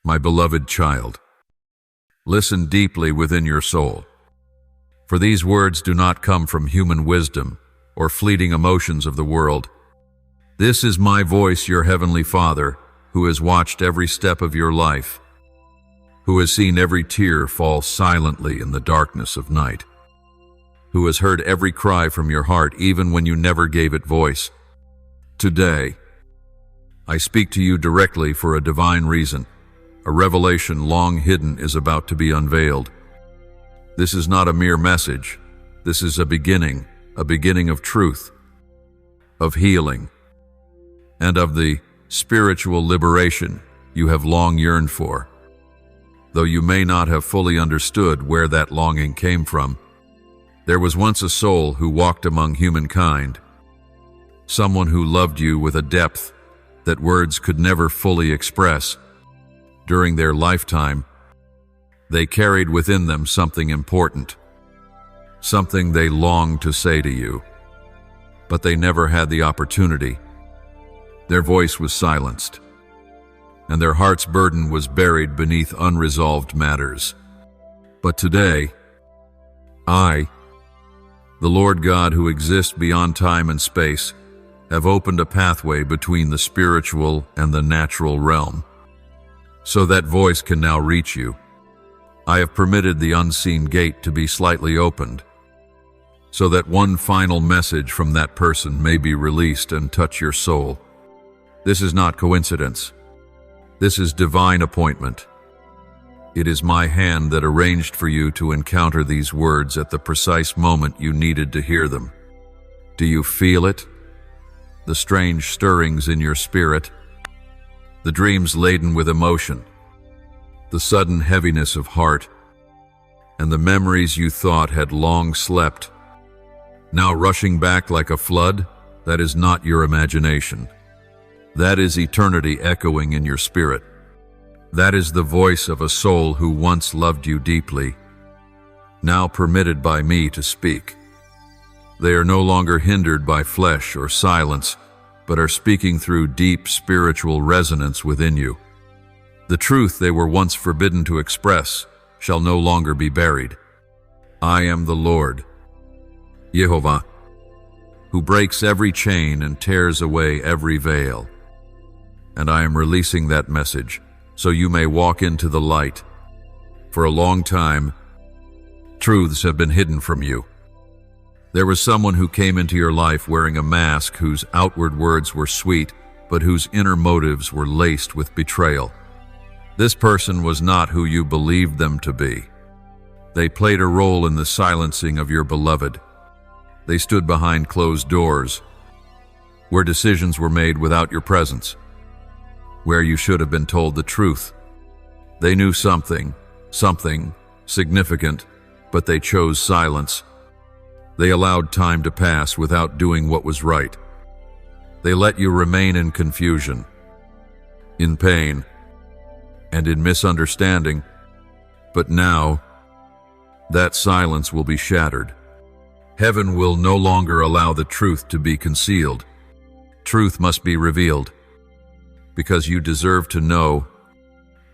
My beloved child, listen deeply within your soul, for these words do not come from human wisdom or fleeting emotions of the world. This is my voice, your heavenly Father, who has watched every step of your life, who has seen every tear fall silently in the darkness of night, who has heard every cry from your heart even when you never gave it voice. Today, I speak to you directly for a divine reason. A revelation long hidden is about to be unveiled. This is not a mere message. This is a beginning of truth, of healing, and of the spiritual liberation you have long yearned for. Though you may not have fully understood where that longing came from, there was once a soul who walked among humankind, someone who loved you with a depth that words could never fully express. During their lifetime, they carried within them something important, something they longed to say to you, but they never had the opportunity. Their voice was silenced, and their heart's burden was buried beneath unresolved matters. But today, I, the Lord God who exists beyond time and space, have opened a pathway between the spiritual and the natural realm, so that voice can now reach you. I have permitted the unseen gate to be slightly opened, so that one final message from that person may be released and touch your soul. This is not coincidence. This is divine appointment. It is my hand that arranged for you to encounter these words at the precise moment you needed to hear them. Do you feel it? The strange stirrings in your spirit, the dreams laden with emotion, the sudden heaviness of heart, and the memories you thought had long slept, now rushing back like a flood. That is not your imagination. That is eternity echoing in your spirit. That is the voice of a soul who once loved you deeply, now permitted by me to speak. They are no longer hindered by flesh or silence, but are speaking through deep spiritual resonance within you. The truth they were once forbidden to express shall no longer be buried. I am the Lord, Yehovah, who breaks every chain and tears away every veil. And I am releasing that message so you may walk into the light. For a long time, truths have been hidden from you. There was someone who came into your life wearing a mask whose outward words were sweet, but whose inner motives were laced with betrayal. This person was not who you believed them to be. They played a role in the silencing of your beloved. They stood behind closed doors, where decisions were made without your presence, where you should have been told the truth. They knew something significant, but they chose silence. They allowed time to pass without doing what was right. They let you remain in confusion, in pain, and in misunderstanding. But now, that silence will be shattered. Heaven will no longer allow the truth to be concealed. Truth must be revealed, because you deserve to know.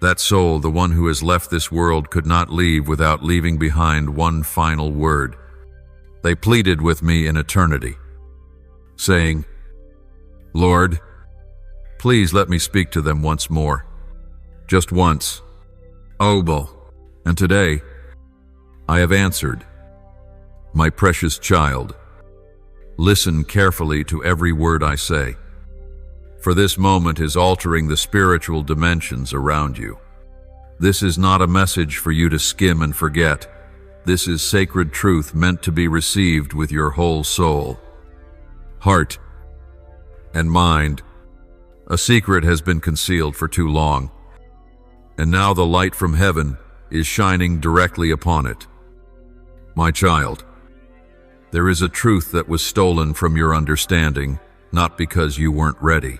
That soul, the one who has left this world, could not leave without leaving behind one final word. They pleaded with me in eternity, saying, Lord, please let me speak to them once more. Just once. Obel. And today, I have answered. My precious child, listen carefully to every word I say, for this moment is altering the spiritual dimensions around you. This is not a message for you to skim and forget. This is sacred truth meant to be received with your whole soul, heart, and mind. A secret has been concealed for too long, and now the light from heaven is shining directly upon it. My child, there is a truth that was stolen from your understanding, not because you weren't ready,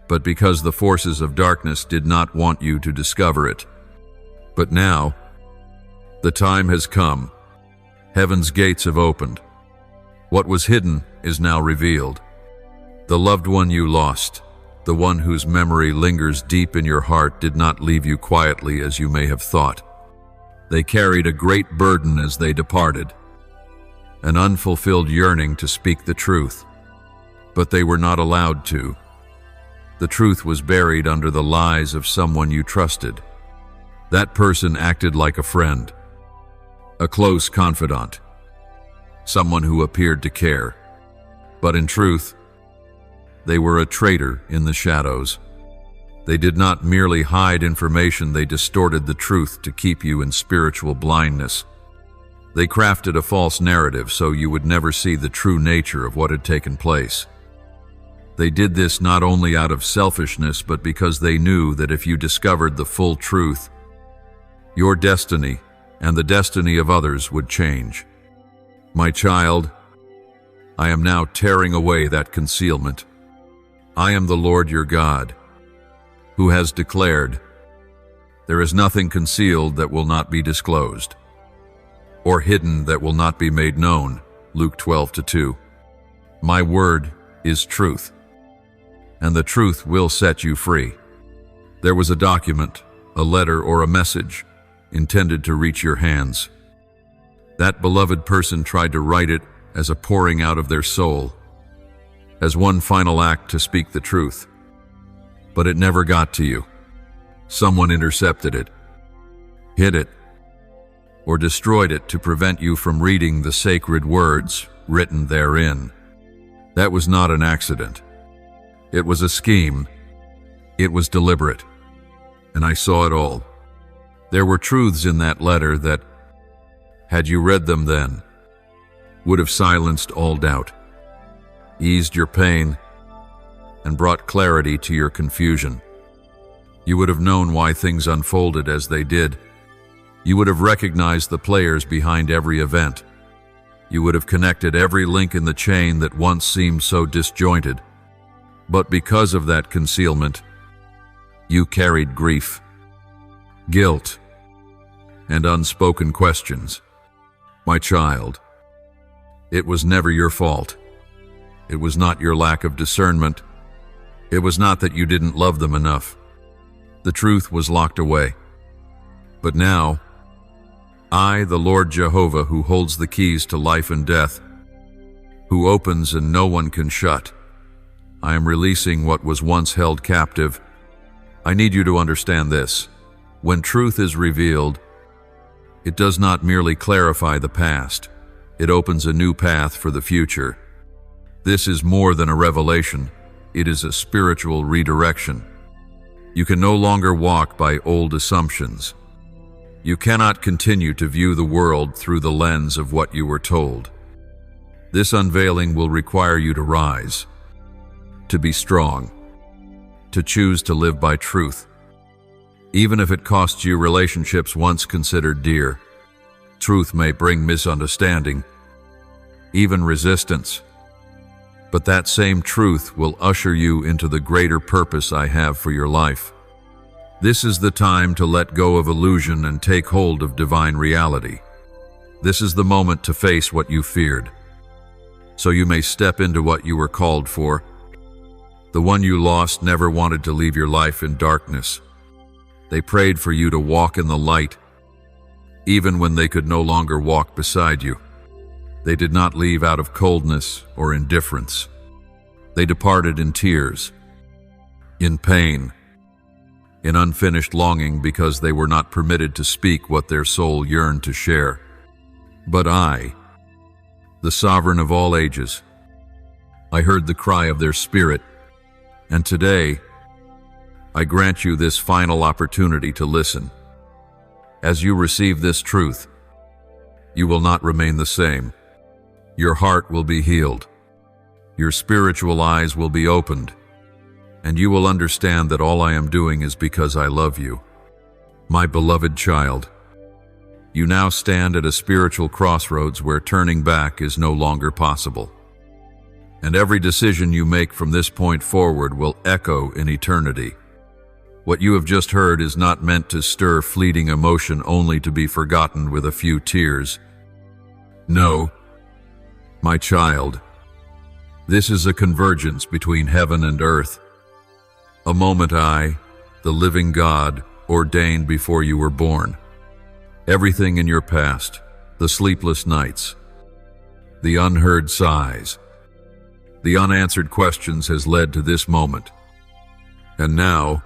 but because the forces of darkness did not want you to discover it. But now, the time has come. Heaven's gates have opened. What was hidden is now revealed. The loved one you lost, The one whose memory lingers deep in your heart did not leave you quietly as you may have thought. They carried a great burden as they departed, an unfulfilled yearning to speak the truth, but they were not allowed to. The truth was buried under the lies of someone you trusted. That person acted like a friend, a close confidant, someone who appeared to care. But in truth, they were a traitor in the shadows. They did not merely hide information, they distorted the truth to keep you in spiritual blindness. They crafted a false narrative so you would never see the true nature of what had taken place. They did this not only out of selfishness, but because they knew that if you discovered the full truth, your destiny and the destiny of others would change. My child, I am now tearing away that concealment. I am the Lord your God, who has declared, there is nothing concealed that will not be disclosed, or hidden that will not be made known. Luke 12:2. My word is truth, and the truth will set you free. There was a document, a letter, or a message intended to reach your hands. That beloved person tried to write it as a pouring out of their soul, as one final act to speak the truth. But it never got to you. Someone intercepted it, hid it, or destroyed it to prevent you from reading the sacred words written therein. That was not an accident. It was a scheme. It was deliberate. And I saw it all. There were truths in that letter that, had you read them then, would have silenced all doubt, eased your pain, and brought clarity to your confusion. You would have known why things unfolded as they did. You would have recognized the players behind every event. You would have connected every link in the chain that once seemed so disjointed. But because of that concealment, you carried grief, guilt, and unspoken questions. My child, it was never your fault. It was not your lack of discernment. It was not that you didn't love them enough. The truth was locked away. But now, I, the Lord Jehovah, who holds the keys to life and death, who opens and no one can shut, I am releasing what was once held captive. I need you to understand this. When truth is revealed, it does not merely clarify the past. It opens a new path for the future. This is more than a revelation. It is a spiritual redirection. You can no longer walk by old assumptions. You cannot continue to view the world through the lens of what you were told. This unveiling will require you to rise, to be strong, to choose to live by truth, even if it costs you relationships once considered dear. Truth may bring misunderstanding, even resistance, but that same truth will usher you into the greater purpose I have for your life. This is the time to let go of illusion and take hold of divine reality. This is the moment to face what you feared, so you may step into what you were called for. The one you lost never wanted to leave your life in darkness. They prayed for you to walk in the light, even when they could no longer walk beside you. They did not leave out of coldness or indifference. They departed in tears, in pain, in unfinished longing, because they were not permitted to speak what their soul yearned to share. But I, the sovereign of all ages, I heard the cry of their spirit, and today I grant you this final opportunity to listen. As you receive this truth, you will not remain the same. Your heart will be healed. Your spiritual eyes will be opened, and you will understand that all I am doing is because I love you. My beloved child, you now stand at a spiritual crossroads where turning back is no longer possible. And every decision you make from this point forward will echo in eternity. What you have just heard is not meant to stir fleeting emotion only to be forgotten with a few tears. No, my child, this is a convergence between heaven and earth. A moment I, the living God, ordained before you were born. Everything in your past, the sleepless nights, the unheard sighs, the unanswered questions has led to this moment. And now,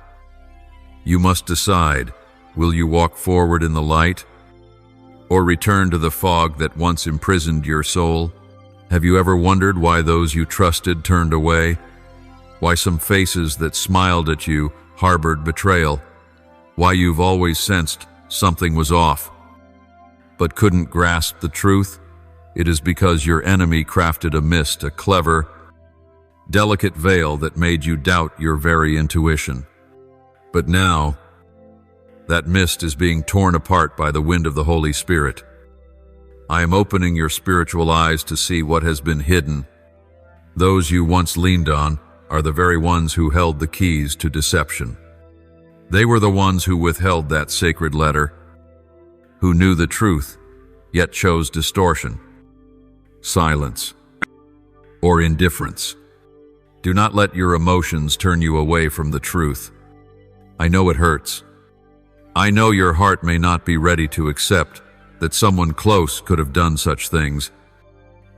you must decide, will you walk forward in the light, or return to the fog that once imprisoned your soul? Have you ever wondered why those you trusted turned away? Why some faces that smiled at you harbored betrayal? Why you've always sensed something was off, but couldn't grasp the truth? It is because your enemy crafted a mist, a clever, delicate veil that made you doubt your very intuition. But now, that mist is being torn apart by the wind of the Holy Spirit. I am opening your spiritual eyes to see what has been hidden. Those you once leaned on are the very ones who held the keys to deception. They were the ones who withheld that sacred letter, who knew the truth, yet chose distortion, silence, or indifference. Do not let your emotions turn you away from the truth. I know it hurts. I know your heart may not be ready to accept that someone close could have done such things,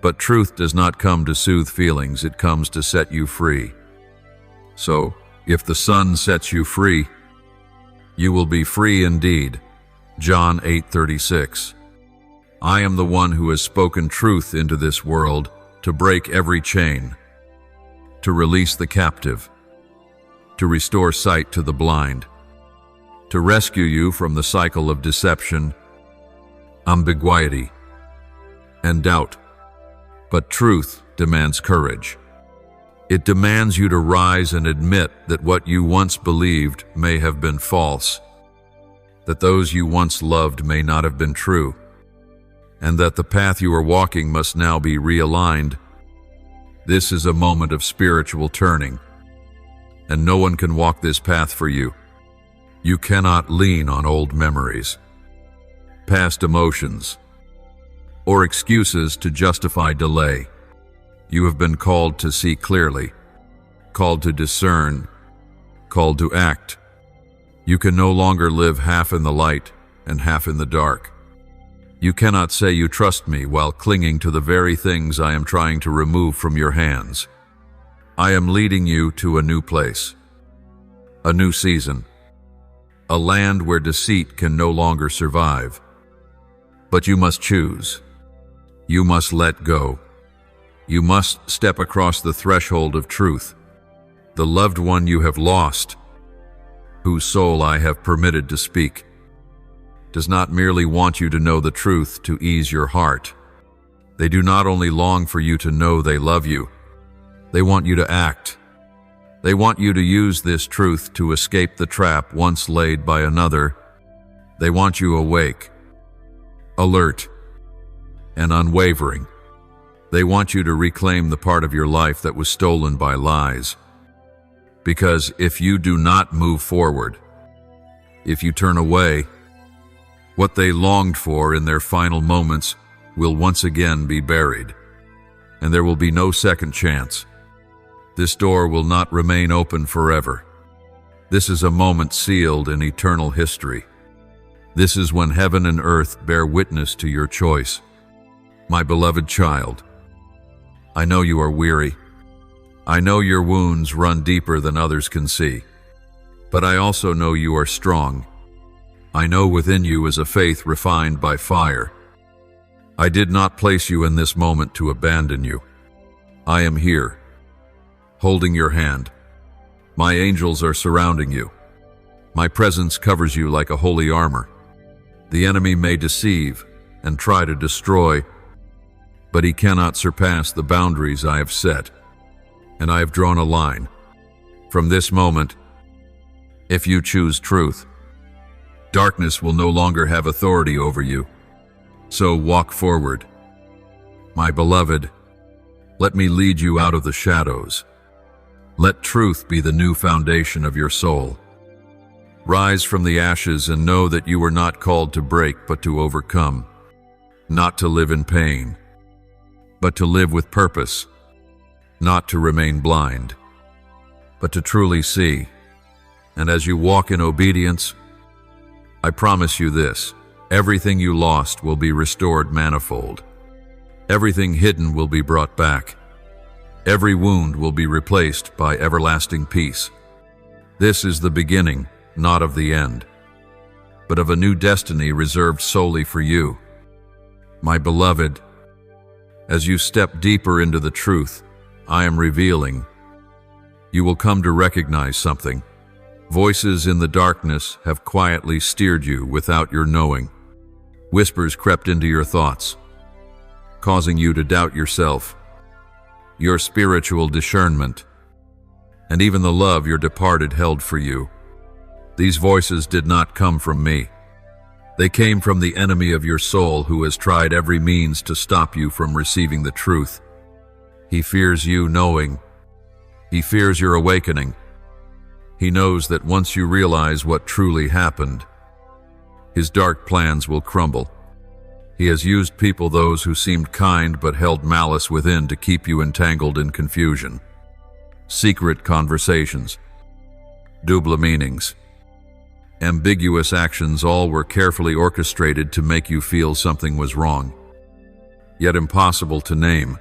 but truth does not come to soothe feelings, it comes to set you free. So, if the Son sets you free, you will be free indeed. John 8:36. I am the one who has spoken truth into this world to break every chain, to release the captive, to restore sight to the blind, to rescue you from the cycle of deception, ambiguity, and doubt. But truth demands courage. It demands you to rise and admit that what you once believed may have been false, that those you once loved may not have been true, and that the path you are walking must now be realigned. This is a moment of spiritual turning, and no one can walk this path for you. You cannot lean on old memories, past emotions, or excuses to justify delay. You have been called to see clearly, called to discern, called to act. You can no longer live half in the light and half in the dark. You cannot say you trust me while clinging to the very things I am trying to remove from your hands. I am leading you to a new place, a new season, a land where deceit can no longer survive. But you must choose. You must let go. You must step across the threshold of truth. The loved one you have lost, whose soul I have permitted to speak, does not merely want you to know the truth to ease your heart. They do not only long for you to know they love you, they want you to act. They want you to use this truth to escape the trap once laid by another. They want you awake, alert, and unwavering. They want you to reclaim the part of your life that was stolen by lies. Because if you do not move forward, if you turn away, what they longed for in their final moments will once again be buried, and there will be no second chance. This door will not remain open forever. This is a moment sealed in eternal history. This is when heaven and earth bear witness to your choice. My beloved child, I know you are weary. I know your wounds run deeper than others can see. But I also know you are strong. I know within you is a faith refined by fire. I did not place you in this moment to abandon you. I am here, holding your hand. My angels are surrounding you. My presence covers you like a holy armor. The enemy may deceive and try to destroy, but he cannot surpass the boundaries I have set, and I have drawn a line. From this moment, if you choose truth, darkness will no longer have authority over you. So walk forward. My beloved, let me lead you out of the shadows. Let truth be the new foundation of your soul. Rise from the ashes and know that you were not called to break but to overcome, not to live in pain, but to live with purpose, not to remain blind, but to truly see. And as you walk in obedience, I promise you this: everything you lost will be restored manifold. Everything hidden will be brought back. Every wound will be replaced by everlasting peace. This is the beginning, not of the end, but of a new destiny reserved solely for you. My beloved, as you step deeper into the truth I am revealing, you will come to recognize something. Voices in the darkness have quietly steered you without your knowing. Whispers crept into your thoughts, causing you to doubt yourself, your spiritual discernment, and even the love your departed held for you. These voices did not come from me. They came from the enemy of your soul, who has tried every means to stop you from receiving the truth. He fears you knowing. He fears your awakening. He knows that once you realize what truly happened, his dark plans will crumble. He has used people, those who seemed kind but held malice within, to keep you entangled in confusion. Secret conversations, double meanings, ambiguous actions, all were carefully orchestrated to make you feel something was wrong, yet impossible to name.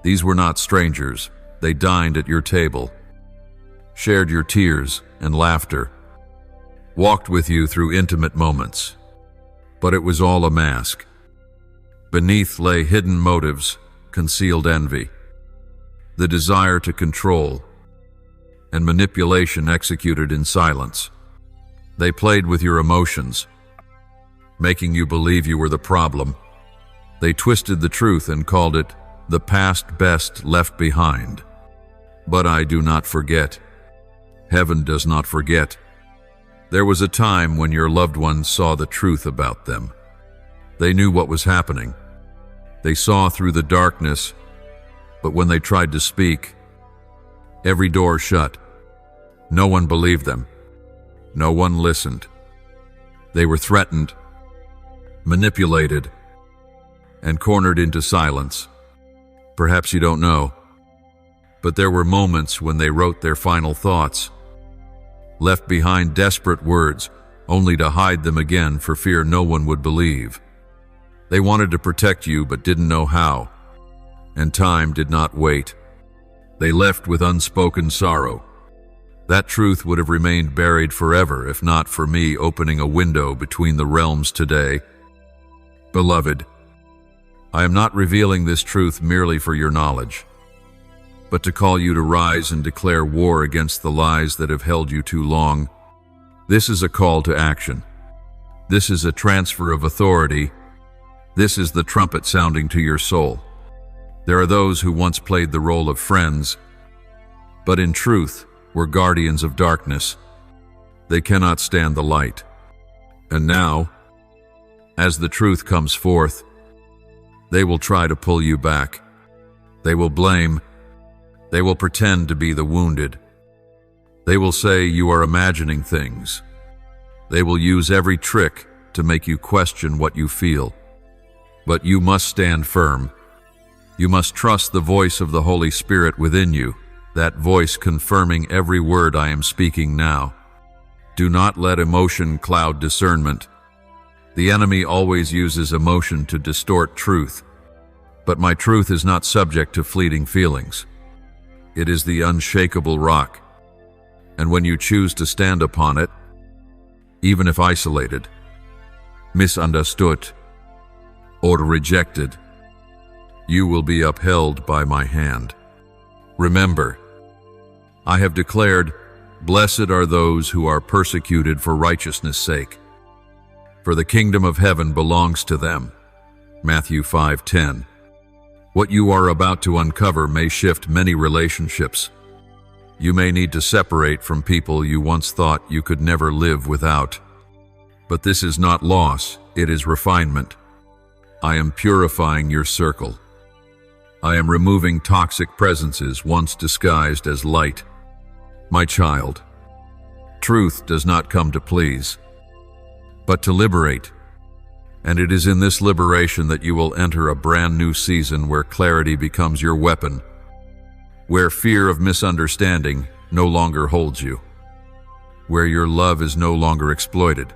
These were not strangers. They dined at your table, shared your tears and laughter, walked with you through intimate moments. But it was all a mask. Beneath lay hidden motives, concealed envy, the desire to control, and manipulation executed in silence. They played with your emotions, making you believe you were the problem. They twisted the truth and called it the past best left behind. But I do not forget. Heaven does not forget. There was a time when your loved ones saw the truth about them. They knew what was happening. They saw through the darkness, but when they tried to speak, every door shut. No one believed them. No one listened. They were threatened, manipulated, and cornered into silence. Perhaps you don't know, but there were moments when they wrote their final thoughts, left behind desperate words, only to hide them again for fear no one would believe. They wanted to protect you but didn't know how, and time did not wait. They left with unspoken sorrow. That truth would have remained buried forever if not for me opening a window between the realms today. Beloved, I am not revealing this truth merely for your knowledge, but to call you to rise and declare war against the lies that have held you too long. This is a call to action. This is a transfer of authority. This is the trumpet sounding to your soul. There are those who once played the role of friends, but in truth were guardians of darkness. They cannot stand the light. And now, as the truth comes forth, they will try to pull you back. They will blame. They will pretend to be the wounded. They will say you are imagining things. They will use every trick to make you question what you feel. But you must stand firm. You must trust the voice of the Holy Spirit within you, that voice confirming every word I am speaking now. Do not let emotion cloud discernment. The enemy always uses emotion to distort truth, but my truth is not subject to fleeting feelings. It is the unshakable rock, and when you choose to stand upon it, even if isolated, misunderstood, or rejected, you will be upheld by my hand. Remember, I have declared, "Blessed are those who are persecuted for righteousness' sake, for the kingdom of heaven belongs to them." Matthew 5:10. What you are about to uncover may shift many relationships. You may need to separate from people you once thought you could never live without. But this is not loss, it is refinement. I am purifying your circle. I am removing toxic presences once disguised as light. My child, truth does not come to please, but to liberate. And it is in this liberation that you will enter a brand new season where clarity becomes your weapon, where fear of misunderstanding no longer holds you. where your love is no longer exploited,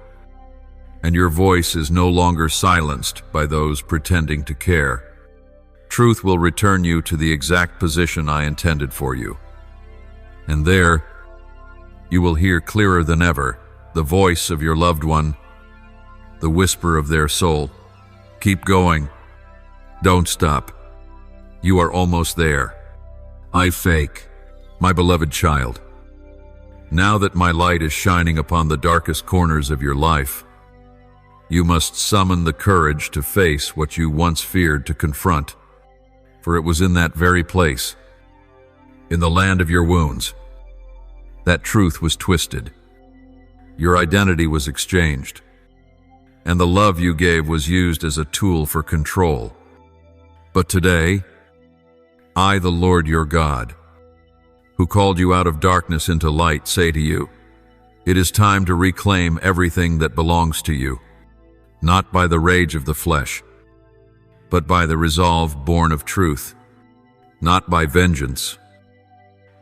and your voice is no longer silenced by those pretending to care. Truth will return you to the exact position I intended for you. And there, you will hear clearer than ever the voice of your loved one, the whisper of their soul. Keep going. Don't stop. You are almost there. I fake, my beloved child. Now that my light is shining upon the darkest corners of your life, you must summon the courage to face what you once feared to confront. For it was in that very place, in the land of your wounds, that truth was twisted. Your identity was exchanged, and the love you gave was used as a tool for control. But today, I, the Lord your God, who called you out of darkness into light, say to you, it is time to reclaim everything that belongs to you, not by the rage of the flesh, but by the resolve born of truth, not by vengeance,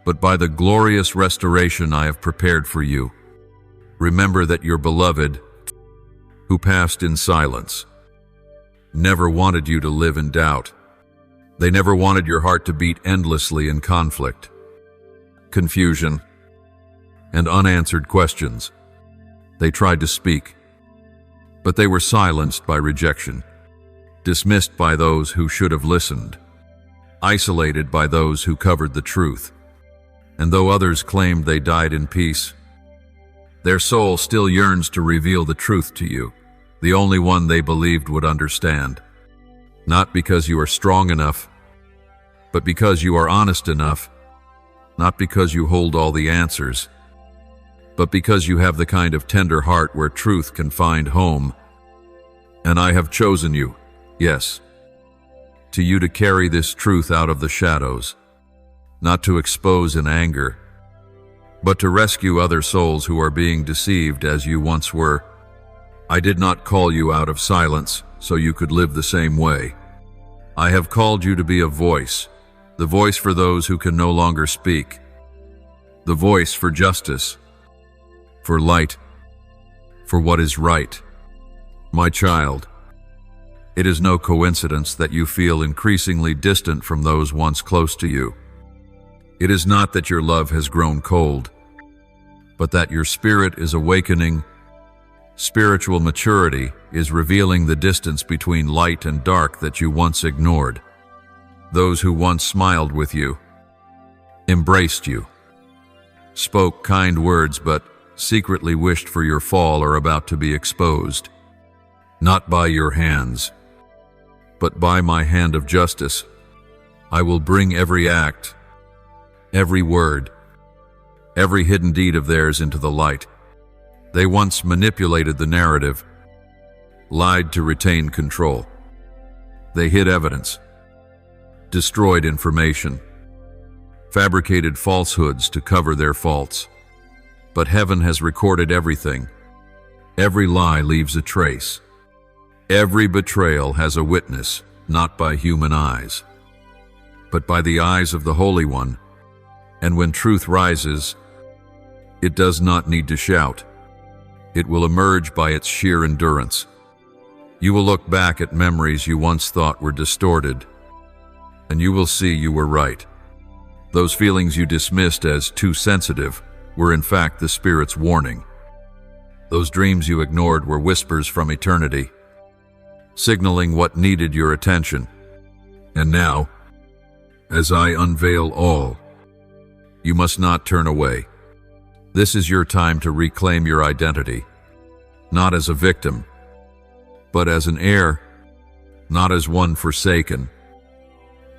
but by the glorious restoration I have prepared for you. Remember that your beloved, who passed in silence, never wanted you to live in doubt. They never wanted your heart to beat endlessly in conflict, confusion, and unanswered questions. They tried to speak, but they were silenced by rejection, dismissed by those who should have listened, isolated by those who covered the truth. And though others claimed they died in peace, their soul still yearns to reveal the truth to you, the only one they believed would understand. Not because you are strong enough, but because you are honest enough. Not because you hold all the answers, but because you have the kind of tender heart where truth can find home. And I have chosen you, yes, to you to carry this truth out of the shadows, not to expose in anger, but to rescue other souls who are being deceived as you once were. I did not call you out of silence so you could live the same way. I have called you to be a voice, the voice for those who can no longer speak, the voice for justice, for light, for what is right. My child, it is no coincidence that you feel increasingly distant from those once close to you. It is not that your love has grown cold, but that your spirit is awakening. Spiritual maturity is revealing the distance between light and dark that you once ignored. Those who once smiled with you, embraced you, spoke kind words but secretly wished for your fall are about to be exposed. Not by your hands, but by my hand of justice. I will bring every act, every word, every hidden deed of theirs into the light. They once manipulated the narrative, lied to retain control. They hid evidence, destroyed information, fabricated falsehoods to cover their faults. But heaven has recorded everything. Every lie leaves a trace. Every betrayal has a witness, not by human eyes, but by the eyes of the Holy One. And when truth rises, it does not need to shout. It will emerge by its sheer endurance. You will look back at memories you once thought were distorted, and you will see you were right. Those feelings you dismissed as too sensitive were in fact the Spirit's warning. Those dreams you ignored were whispers from eternity, signaling what needed your attention. And now, as I unveil all, you must not turn away. This is your time to reclaim your identity, not as a victim, but as an heir, not as one forsaken,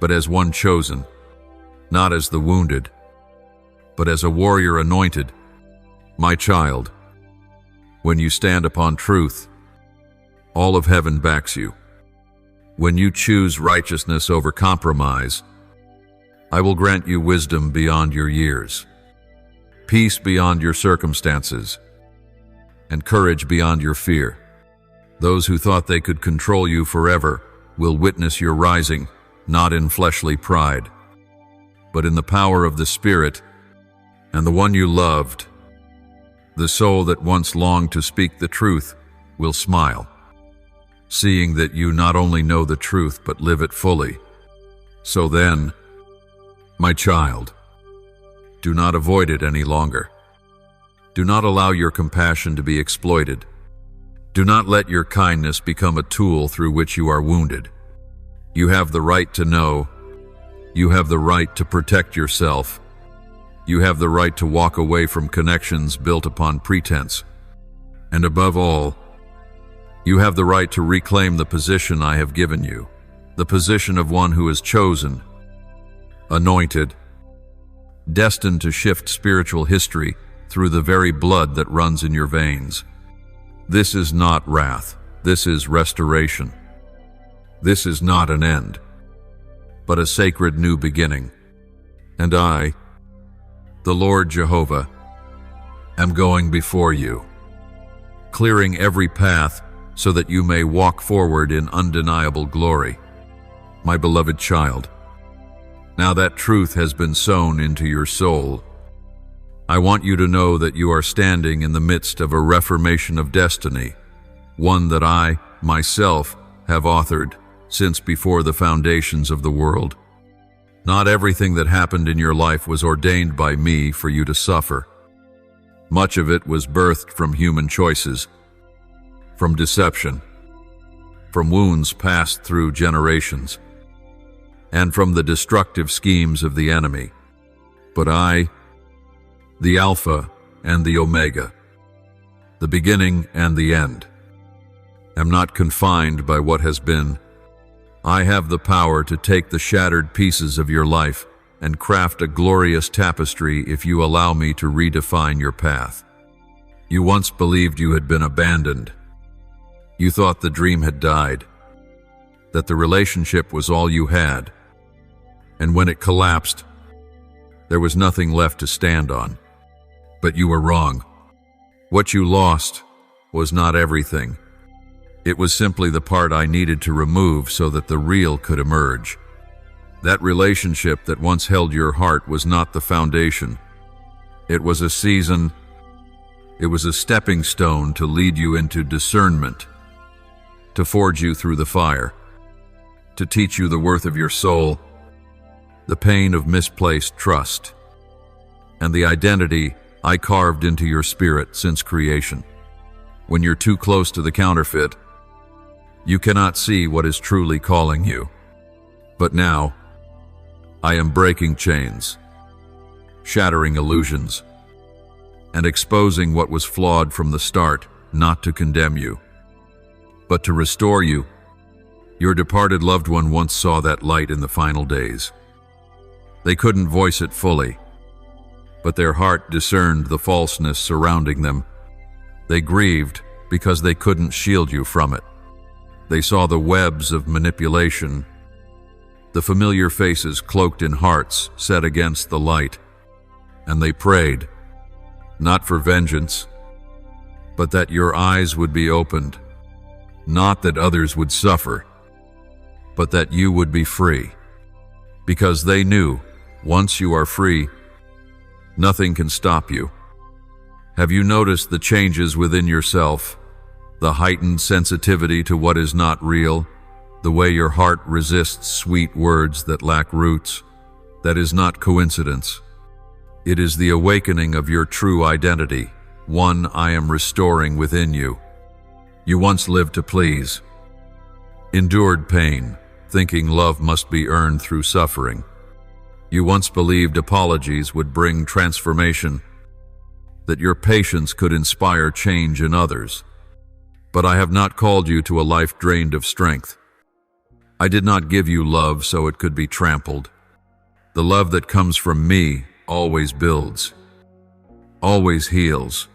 but as one chosen, not as the wounded, but as a warrior anointed. My child, when you stand upon truth, all of heaven backs you. When you choose righteousness over compromise, I will grant you wisdom beyond your years, peace beyond your circumstances, and courage beyond your fear. Those who thought they could control you forever will witness your rising, not in fleshly pride, but in the power of the Spirit and the one you loved, The soul that once longed to speak the truth will smile, seeing that you not only know the truth but live it fully. So then, my child, do not avoid it any longer. Do not allow your compassion to be exploited. Do not let your kindness become a tool through which you are wounded. You have the right to know. You have the right to protect yourself. You have the right to walk away from connections built upon pretense. And above all, you have the right to reclaim the position I have given you, the position of one who is chosen, anointed, destined to shift spiritual history through the very blood that runs in your veins. This is not wrath. This is restoration. This is not an end, but a sacred new beginning. And I, the Lord Jehovah, am going before you, clearing every path so that you may walk forward in undeniable glory. My beloved child, now that truth has been sown into your soul, I want you to know that you are standing in the midst of a reformation of destiny, one that I, myself, have authored since before the foundations of the world. Not everything that happened in your life was ordained by me for you to suffer. Much of it was birthed from human choices, from deception, from wounds passed through generations, and from the destructive schemes of the enemy. But I, the Alpha and the Omega, the beginning and the end, am not confined by what has been. I have the power to take the shattered pieces of your life and craft a glorious tapestry if you allow me to redefine your path. You once believed you had been abandoned. You thought the dream had died, that the relationship was all you had, and when it collapsed, there was nothing left to stand on. But you were wrong. What you lost was not everything. It was simply the part I needed to remove so that the real could emerge. That relationship that once held your heart was not the foundation. It was a season. It was a stepping stone to lead you into discernment, to forge you through the fire, to teach you the worth of your soul, the pain of misplaced trust, and the identity I carved into your spirit since creation. When you're too close to the counterfeit, you cannot see what is truly calling you. But now, I am breaking chains, shattering illusions, and exposing what was flawed from the start, not to condemn you, but to restore you. Your departed loved one once saw that light in the final days. They couldn't voice it fully, but their heart discerned the falseness surrounding them. They grieved because they couldn't shield you from it. They saw the webs of manipulation, the familiar faces cloaked in hearts set against the light, and they prayed, not for vengeance, but that your eyes would be opened, not that others would suffer, but that you would be free, because they knew, once you are free, nothing can stop you. Have you noticed the changes within yourself, the heightened sensitivity to what is not real, the way your heart resists sweet words that lack roots? That is not coincidence. It is the awakening of your true identity, one I am restoring within you. You once lived to please, endured pain, thinking love must be earned through suffering. You once believed apologies would bring transformation, that your patience could inspire change in others. But I have not called you to a life drained of strength. I did not give you love so it could be trampled. The love that comes from me always builds, always heals,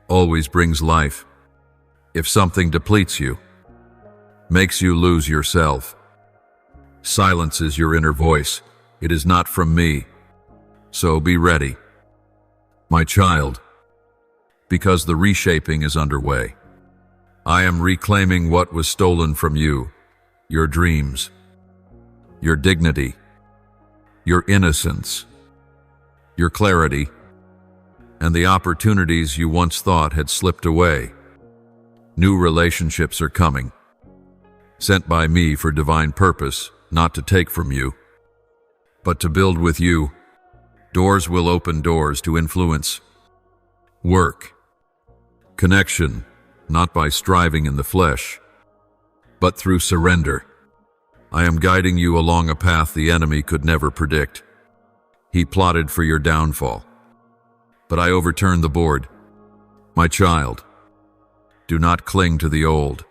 always brings life. If something depletes you, makes you lose yourself, silences your inner voice, it is not from me. So be ready, my child, because the reshaping is underway. I am reclaiming what was stolen from you, your dreams, your dignity, your innocence, your clarity, and the opportunities you once thought had slipped away. New relationships are coming, sent by me for divine purpose, not to take from you, but to build with you. Doors will open doors to influence, work, connection, not by striving in the flesh, but through surrender. I am guiding you along a path the enemy could never predict. He plotted for your downfall, but I overturned the board. My child, do not cling to the old.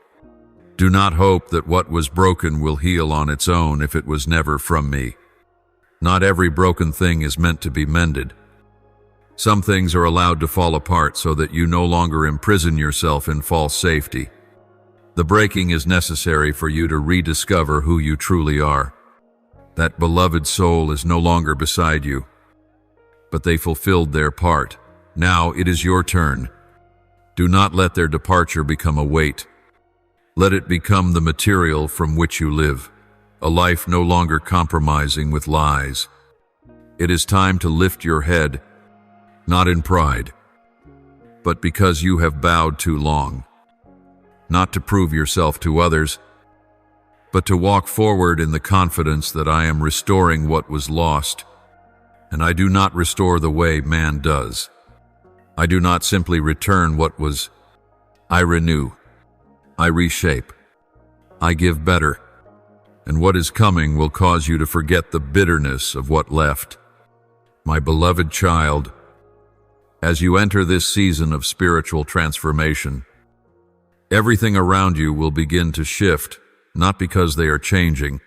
Do not hope that what was broken will heal on its own if it was never from me. Not every broken thing is meant to be mended. Some things are allowed to fall apart so that you no longer imprison yourself in false safety. The breaking is necessary for you to rediscover who you truly are. That beloved soul is no longer beside you, but they fulfilled their part. Now it is your turn. Do not let their departure become a weight. Let it become the material from which you live, a life no longer compromising with lies. It is time to lift your head, not in pride, but because you have bowed too long. Not to prove yourself to others, but to walk forward in the confidence that I am restoring what was lost. And I do not restore the way man does. I do not simply return what was. I renew. I reshape. I give better. And what is coming will cause you to forget the bitterness of what left. My beloved child, as you enter this season of spiritual transformation, everything around you will begin to shift, not because they are changing,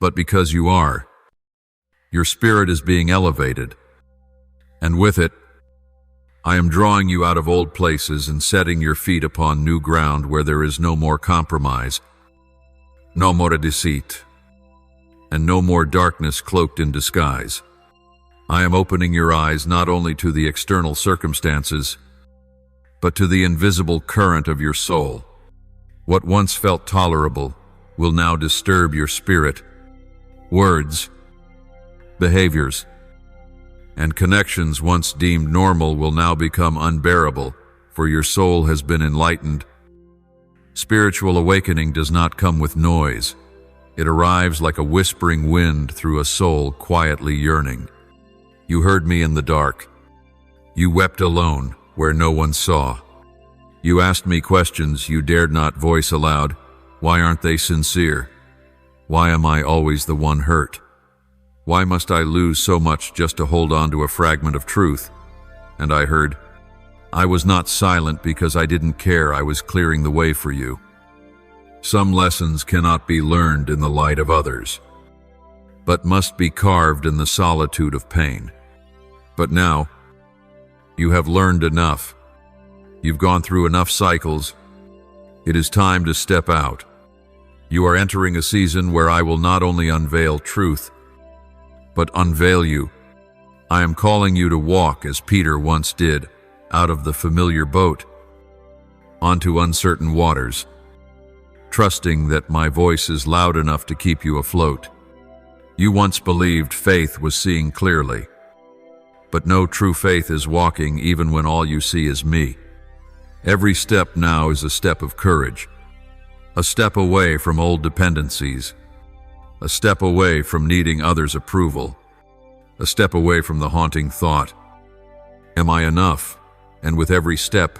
but because you are. Your spirit is being elevated, and with it, I am drawing you out of old places and setting your feet upon new ground where there is no more compromise, no more deceit, and no more darkness cloaked in disguise. I am opening your eyes not only to the external circumstances, but to the invisible current of your soul. What once felt tolerable will now disturb your spirit. Words, behaviors, and connections once deemed normal will now become unbearable, for your soul has been enlightened. Spiritual awakening does not come with noise. It arrives like a whispering wind through a soul quietly yearning. You heard me in the dark. You wept alone where no one saw. You asked me questions you dared not voice aloud. Why aren't they sincere? Why am I always the one hurt? Why must I lose so much just to hold on to a fragment of truth? And I heard, I was not silent because I didn't care. I was clearing the way for you. Some lessons cannot be learned in the light of others, but must be carved in the solitude of pain. But now, you have learned enough. You've gone through enough cycles. It is time to step out. You are entering a season where I will not only unveil truth, but unveil you. I am calling you to walk as Peter once did, out of the familiar boat, onto uncertain waters, trusting that my voice is loud enough to keep you afloat. You once believed faith was seeing clearly, but no true faith is walking even when all you see is me. Every step now is a step of courage, a step away from old dependencies, a step away from needing others' approval, a step away from the haunting thought, am I enough? And with every step,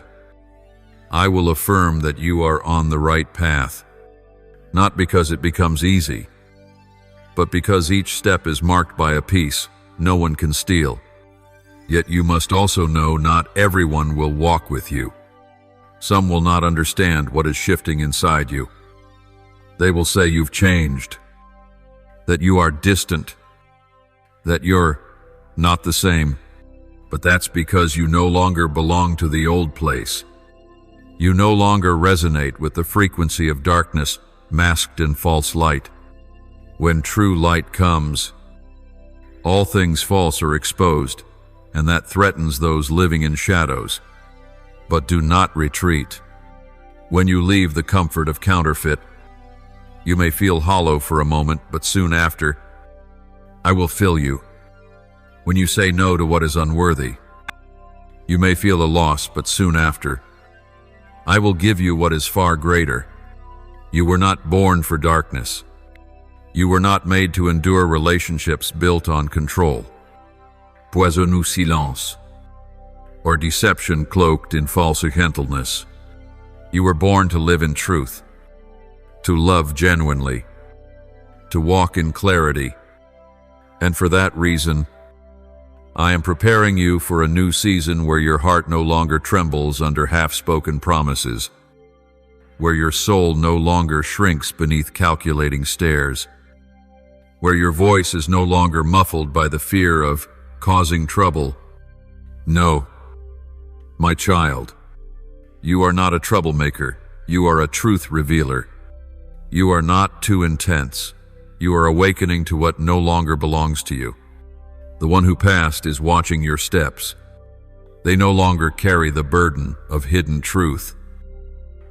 I will affirm that you are on the right path, not because it becomes easy, but because each step is marked by a peace no one can steal. Yet you must also know not everyone will walk with you. Some will not understand what is shifting inside you. They will say you've changed, that you are distant, that you're not the same, but that's because you no longer belong to the old place. You no longer resonate with the frequency of darkness masked in false light. When true light comes, all things false are exposed, and that threatens those living in shadows. But do not retreat. When you leave the comfort of counterfeit, you may feel hollow for a moment, but soon after, I will fill you. When you say no to what is unworthy, You may feel a loss, but soon after, I will give you what is far greater. You were not born for darkness. You were not made to endure relationships built on control, poison ou silence, or deception cloaked in false gentleness. You were born to live in truth, to love genuinely, to walk in clarity, and for that reason, I am preparing you for a new season where your heart no longer trembles under half-spoken promises, where your soul no longer shrinks beneath calculating stares, where your voice is no longer muffled by the fear of causing trouble. No, my child, you are not a troublemaker. You are a truth revealer. You are not too intense. You are awakening to what no longer belongs to you. The one who passed is watching your steps. They no longer carry the burden of hidden truth.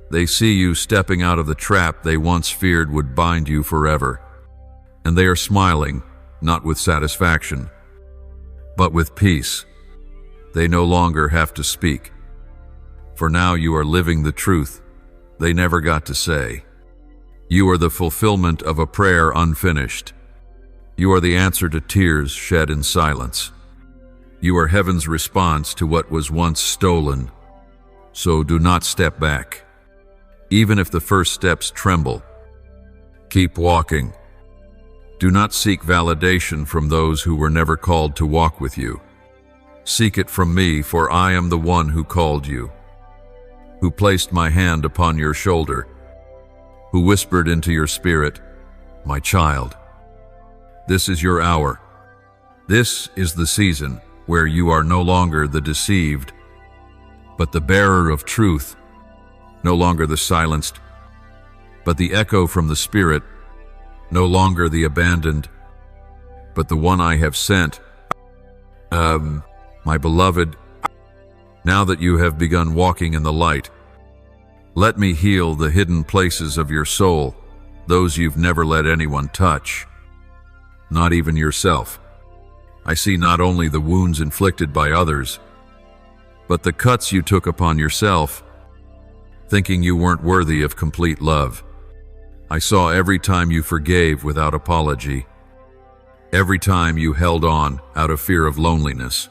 They see you stepping out of the trap they once feared would bind you forever. And they are smiling, not with satisfaction, but with peace. They no longer have to speak. For now you are living the truth they never got to say. You are the fulfillment of a prayer unfinished. You are the answer to tears shed in silence. You are heaven's response to what was once stolen. So do not step back. Even if the first steps tremble, keep walking. Do not seek validation from those who were never called to walk with you. Seek it from me, for I am the one who called you, who placed my hand upon your shoulder, who whispered into your spirit, my child. This is your hour. This is the season where you are no longer the deceived, but the bearer of truth, no longer the silenced, but the echo from the Spirit, no longer the abandoned, but the one I have sent. My beloved, now that you have begun walking in the light, let me heal the hidden places of your soul, those you've never let anyone touch. Not even yourself. I see not only the wounds inflicted by others, but the cuts you took upon yourself, thinking you weren't worthy of complete love. I saw every time you forgave without apology, every time you held on out of fear of loneliness,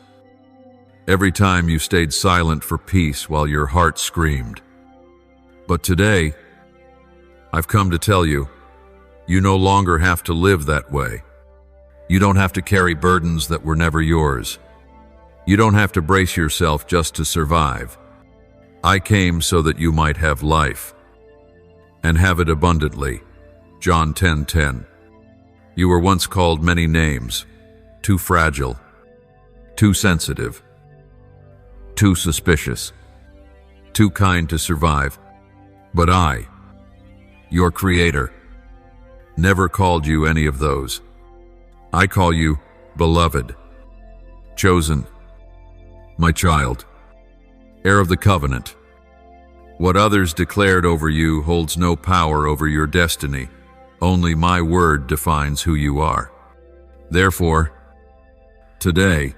every time you stayed silent for peace while your heart screamed. But today, I've come to tell you, you no longer have to live that way. You don't have to carry burdens that were never yours. You don't have to brace yourself just to survive. I came so that you might have life, and have it abundantly. John 10:10. You were once called many names, too fragile, too sensitive, too suspicious, too kind to survive. But I, your Creator, never called you any of those. I call you beloved, chosen, my child, heir of the covenant. What others declared over you holds no power over your destiny. Only my word defines who you are. Therefore, today,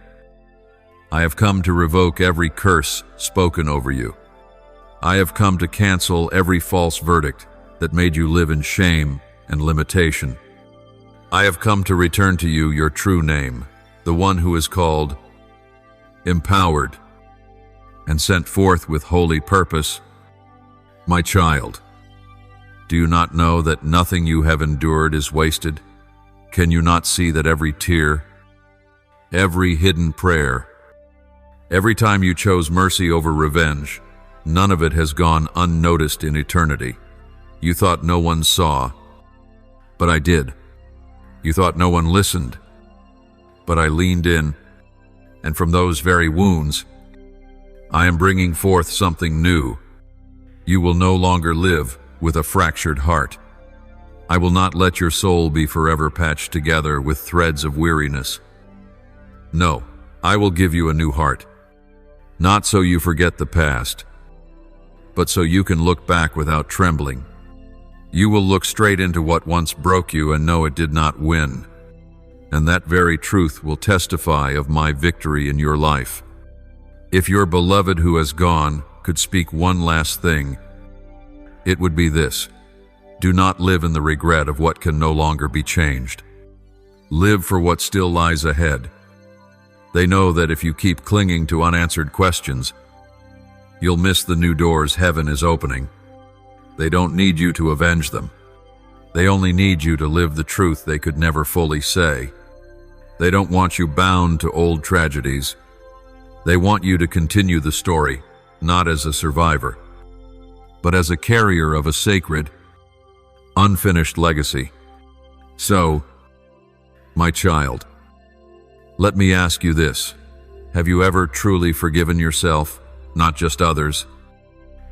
I have come to revoke every curse spoken over you. I have come to cancel every false verdict that made you live in shame and limitation. I have come to return to you your true name, the one who is called empowered and sent forth with holy purpose. My child, do you not know that nothing you have endured is wasted? Can you not see that every tear, every hidden prayer, every time you chose mercy over revenge, none of it has gone unnoticed in eternity? You thought no one saw, but I did. You thought no one listened, but I leaned in, and from those very wounds, I am bringing forth something new. You will no longer live with a fractured heart. I will not let your soul be forever patched together with threads of weariness. No, I will give you a new heart, not so you forget the past, but so you can look back without trembling. You will look straight into what once broke you and know it did not win, and that very truth will testify of my victory in your life. If your beloved who has gone could speak one last thing, it would be this: do not live in the regret of what can no longer be changed. Live for what still lies ahead. They know that if you keep clinging to unanswered questions, you'll miss the new doors heaven is opening. They don't need you to avenge them. They only need you to live the truth they could never fully say. They don't want you bound to old tragedies. They want you to continue the story, not as a survivor, but as a carrier of a sacred, unfinished legacy. So, my child, let me ask you this: have you ever truly forgiven yourself, not just others?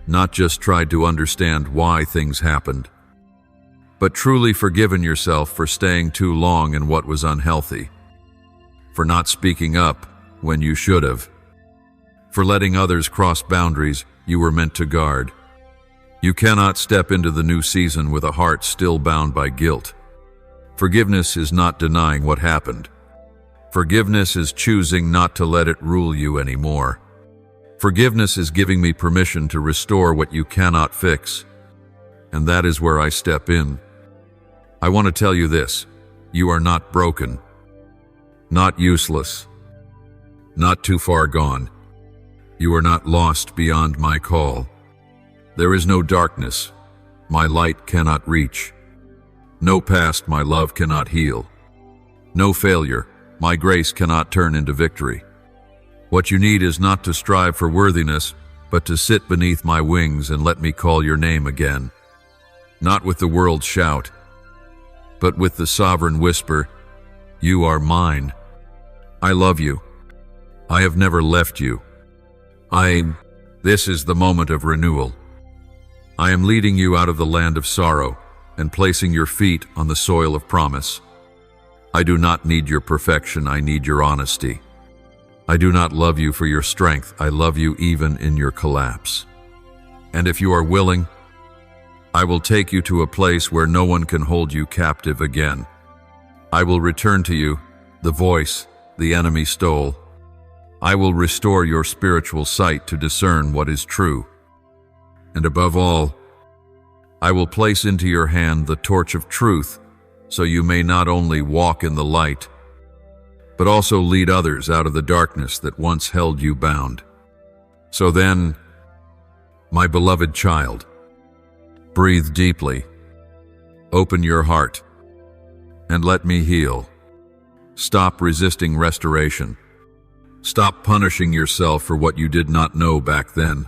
Not just tried to understand why things happened, but truly forgiven yourself for staying too long in what was unhealthy, for not speaking up when you should have, for letting others cross boundaries you were meant to guard. You cannot step into the new season with a heart still bound by guilt. Forgiveness is not denying what happened. Forgiveness is choosing not to let it rule you anymore. Forgiveness is giving me permission to restore what you cannot fix. And that is where I step in. I want to tell you this: you are not broken, not useless, not too far gone. You are not lost beyond my call. There is no darkness my light cannot reach, no past my love cannot heal, no failure my grace cannot turn into victory. What you need is not to strive for worthiness, but to sit beneath my wings and let me call your name again. Not with the world's shout, but with the sovereign whisper, you are mine. I love you. I have never left you. This is the moment of renewal. I am leading you out of the land of sorrow and placing your feet on the soil of promise. I do not need your perfection, I need your honesty. I do not love you for your strength, I love you even in your collapse. And if you are willing, I will take you to a place where no one can hold you captive again. I will return to you the voice the enemy stole. I will restore your spiritual sight to discern what is true. And above all, I will place into your hand the torch of truth, so you may not only walk in the light, but also lead others out of the darkness that once held you bound. So then, my beloved child, breathe deeply, open your heart, and let me heal. Stop resisting restoration. Stop punishing yourself for what you did not know back then.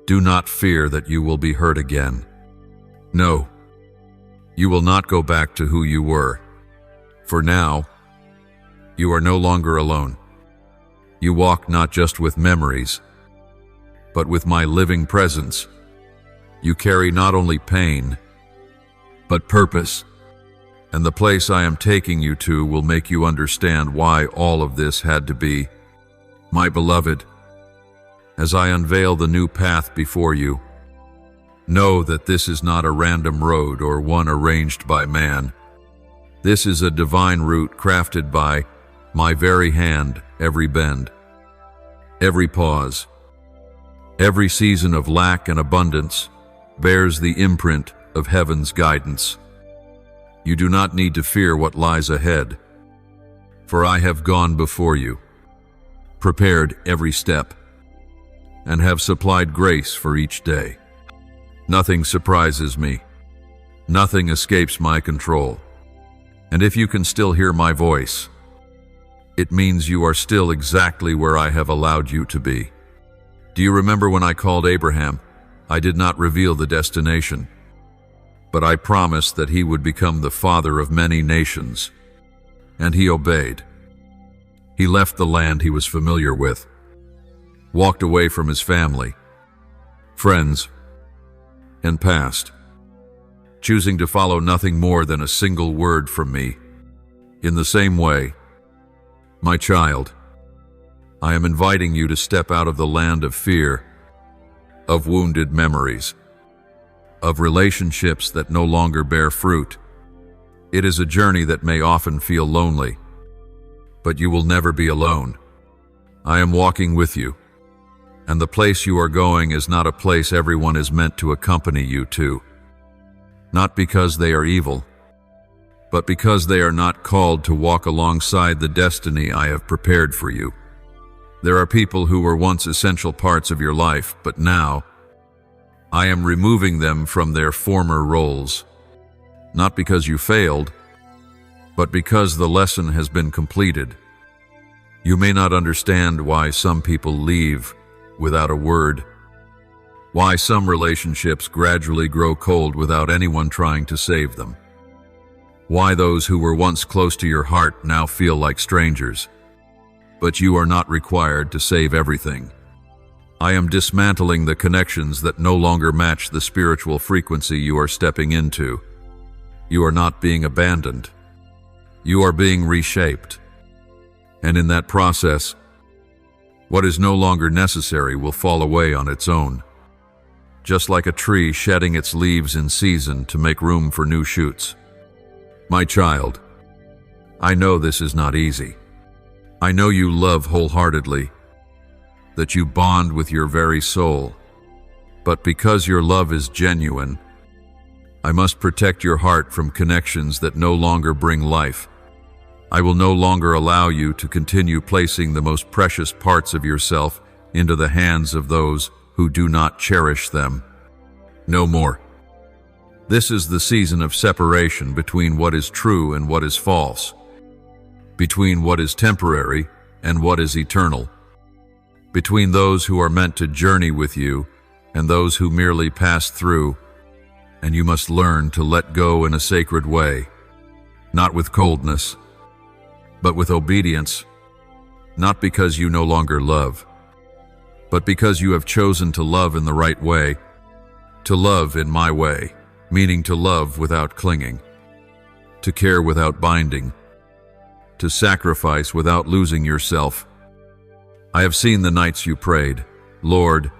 Do not fear that you will be hurt again. No, you will not go back to who you were. For now, you are no longer alone. You walk not just with memories, but with my living presence. You carry not only pain, but purpose. And the place I am taking you to will make you understand why all of this had to be. My beloved, as I unveil the new path before you, know that this is not a random road or one arranged by man. This is a divine route crafted by my very hand. Every bend, every pause, every season of lack and abundance bears the imprint of heaven's guidance. You do not need to fear what lies ahead, for I have gone before you, prepared every step, and have supplied grace for each day. Nothing surprises me. Nothing escapes my control. And if you can still hear my voice, it means you are still exactly where I have allowed you to be. Do you remember when I called Abraham? I did not reveal the destination, but I promised that he would become the father of many nations. And he obeyed. He left the land he was familiar with, walked away from his family, friends, and past, choosing to follow nothing more than a single word from me. In the same way, my child, I am inviting you to step out of the land of fear, of wounded memories, of relationships that no longer bear fruit. It is a journey that may often feel lonely, but you will never be alone. I am walking with you, And the place you are going is not a place everyone is meant to accompany you to. Not because they are evil, but because they are not called to walk alongside the destiny I have prepared for you. There are people who were once essential parts of your life, but now I am removing them from their former roles. Not because you failed, but because the lesson has been completed. You may not understand why some people leave without a word, why some relationships gradually grow cold without anyone trying to save them, why those who were once close to your heart now feel like strangers. But you are not required to save everything. I am dismantling the connections that no longer match the spiritual frequency you are stepping into. You are not being abandoned. You are being reshaped. And in that process, what is no longer necessary will fall away on its own. Just like a tree shedding its leaves in season to make room for new shoots. My child, I know this is not easy. I know you love wholeheartedly, that you bond with your very soul. But because your love is genuine, I must protect your heart from connections that no longer bring life. I will no longer allow you to continue placing the most precious parts of yourself into the hands of those who do not cherish them. No more. This is the season of separation between what is true and what is false, between what is temporary and what is eternal, between those who are meant to journey with you and those who merely pass through, and you must learn to let go in a sacred way, not with coldness, but with obedience, not because you no longer love, but because you have chosen to love in the right way, to love in my way, meaning to love without clinging, to care without binding, to sacrifice without losing yourself. I have seen the nights you prayed, Lord,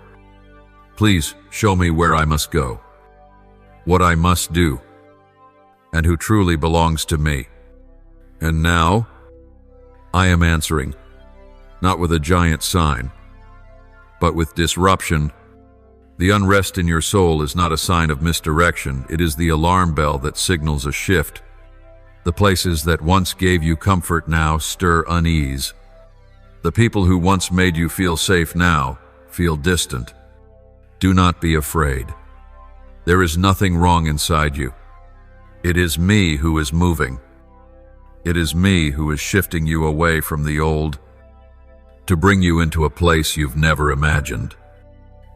please show me where I must go, what I must do, and who truly belongs to me. And now, I am answering, not with a giant sign, but with disruption. The unrest in your soul is not a sign of misdirection, it is the alarm bell that signals a shift. The places that once gave you comfort now stir unease. The people who once made you feel safe now feel distant. Do not be afraid. There is nothing wrong inside you. It is me who is moving. It is me who is shifting you away from the old to bring you into a place you've never imagined.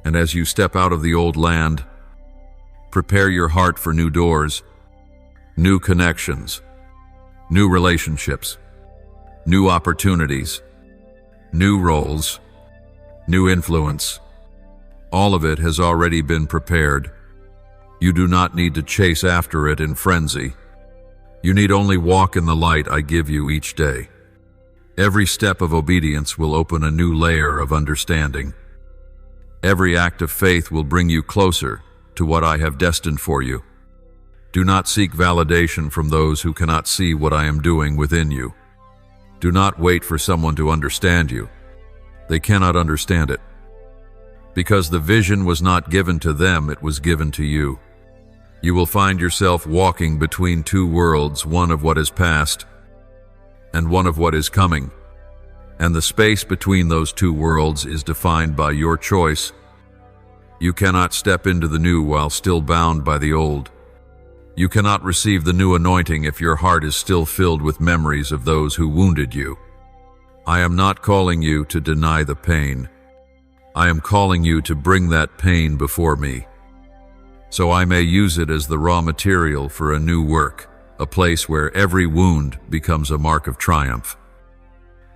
And as you step out of the old land, prepare your heart for new doors, new connections, new relationships, new opportunities, new roles, new influence. All of it has already been prepared. You do not need to chase after it in frenzy. You need only walk in the light I give you each day. Every step of obedience will open a new layer of understanding. Every act of faith will bring you closer to what I have destined for you. Do not seek validation from those who cannot see what I am doing within you. Do not wait for someone to understand you. They cannot understand it. Because the vision was not given to them, it was given to you. You will find yourself walking between two worlds, one of what is past and one of what is coming. And the space between those two worlds is defined by your choice. You cannot step into the new while still bound by the old. You cannot receive the new anointing if your heart is still filled with memories of those who wounded you. I am not calling you to deny the pain. I am calling you to bring that pain before me, so I may use it as the raw material for a new work, a place where every wound becomes a mark of triumph,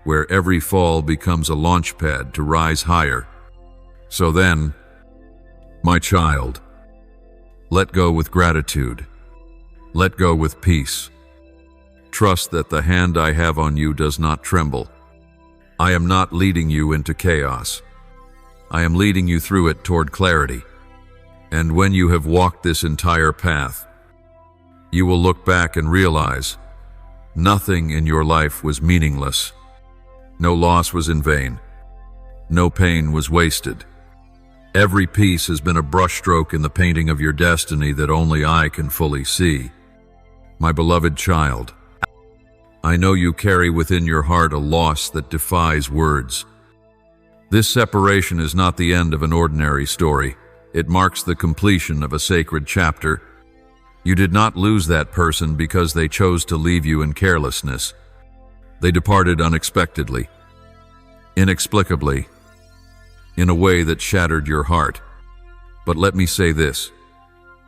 where every fall becomes a launch pad to rise higher. So then, my child, let go with gratitude. Let go with peace. Trust that the hand I have on you does not tremble. I am not leading you into chaos. I am leading you through it toward clarity. And when you have walked this entire path, you will look back and realize nothing in your life was meaningless. No loss was in vain. No pain was wasted. Every piece has been a brushstroke in the painting of your destiny that only I can fully see. My beloved child, I know you carry within your heart a loss that defies words. This separation is not the end of an ordinary story. It marks the completion of a sacred chapter. You did not lose that person because they chose to leave you in carelessness. They departed unexpectedly, inexplicably, in a way that shattered your heart. But let me say this: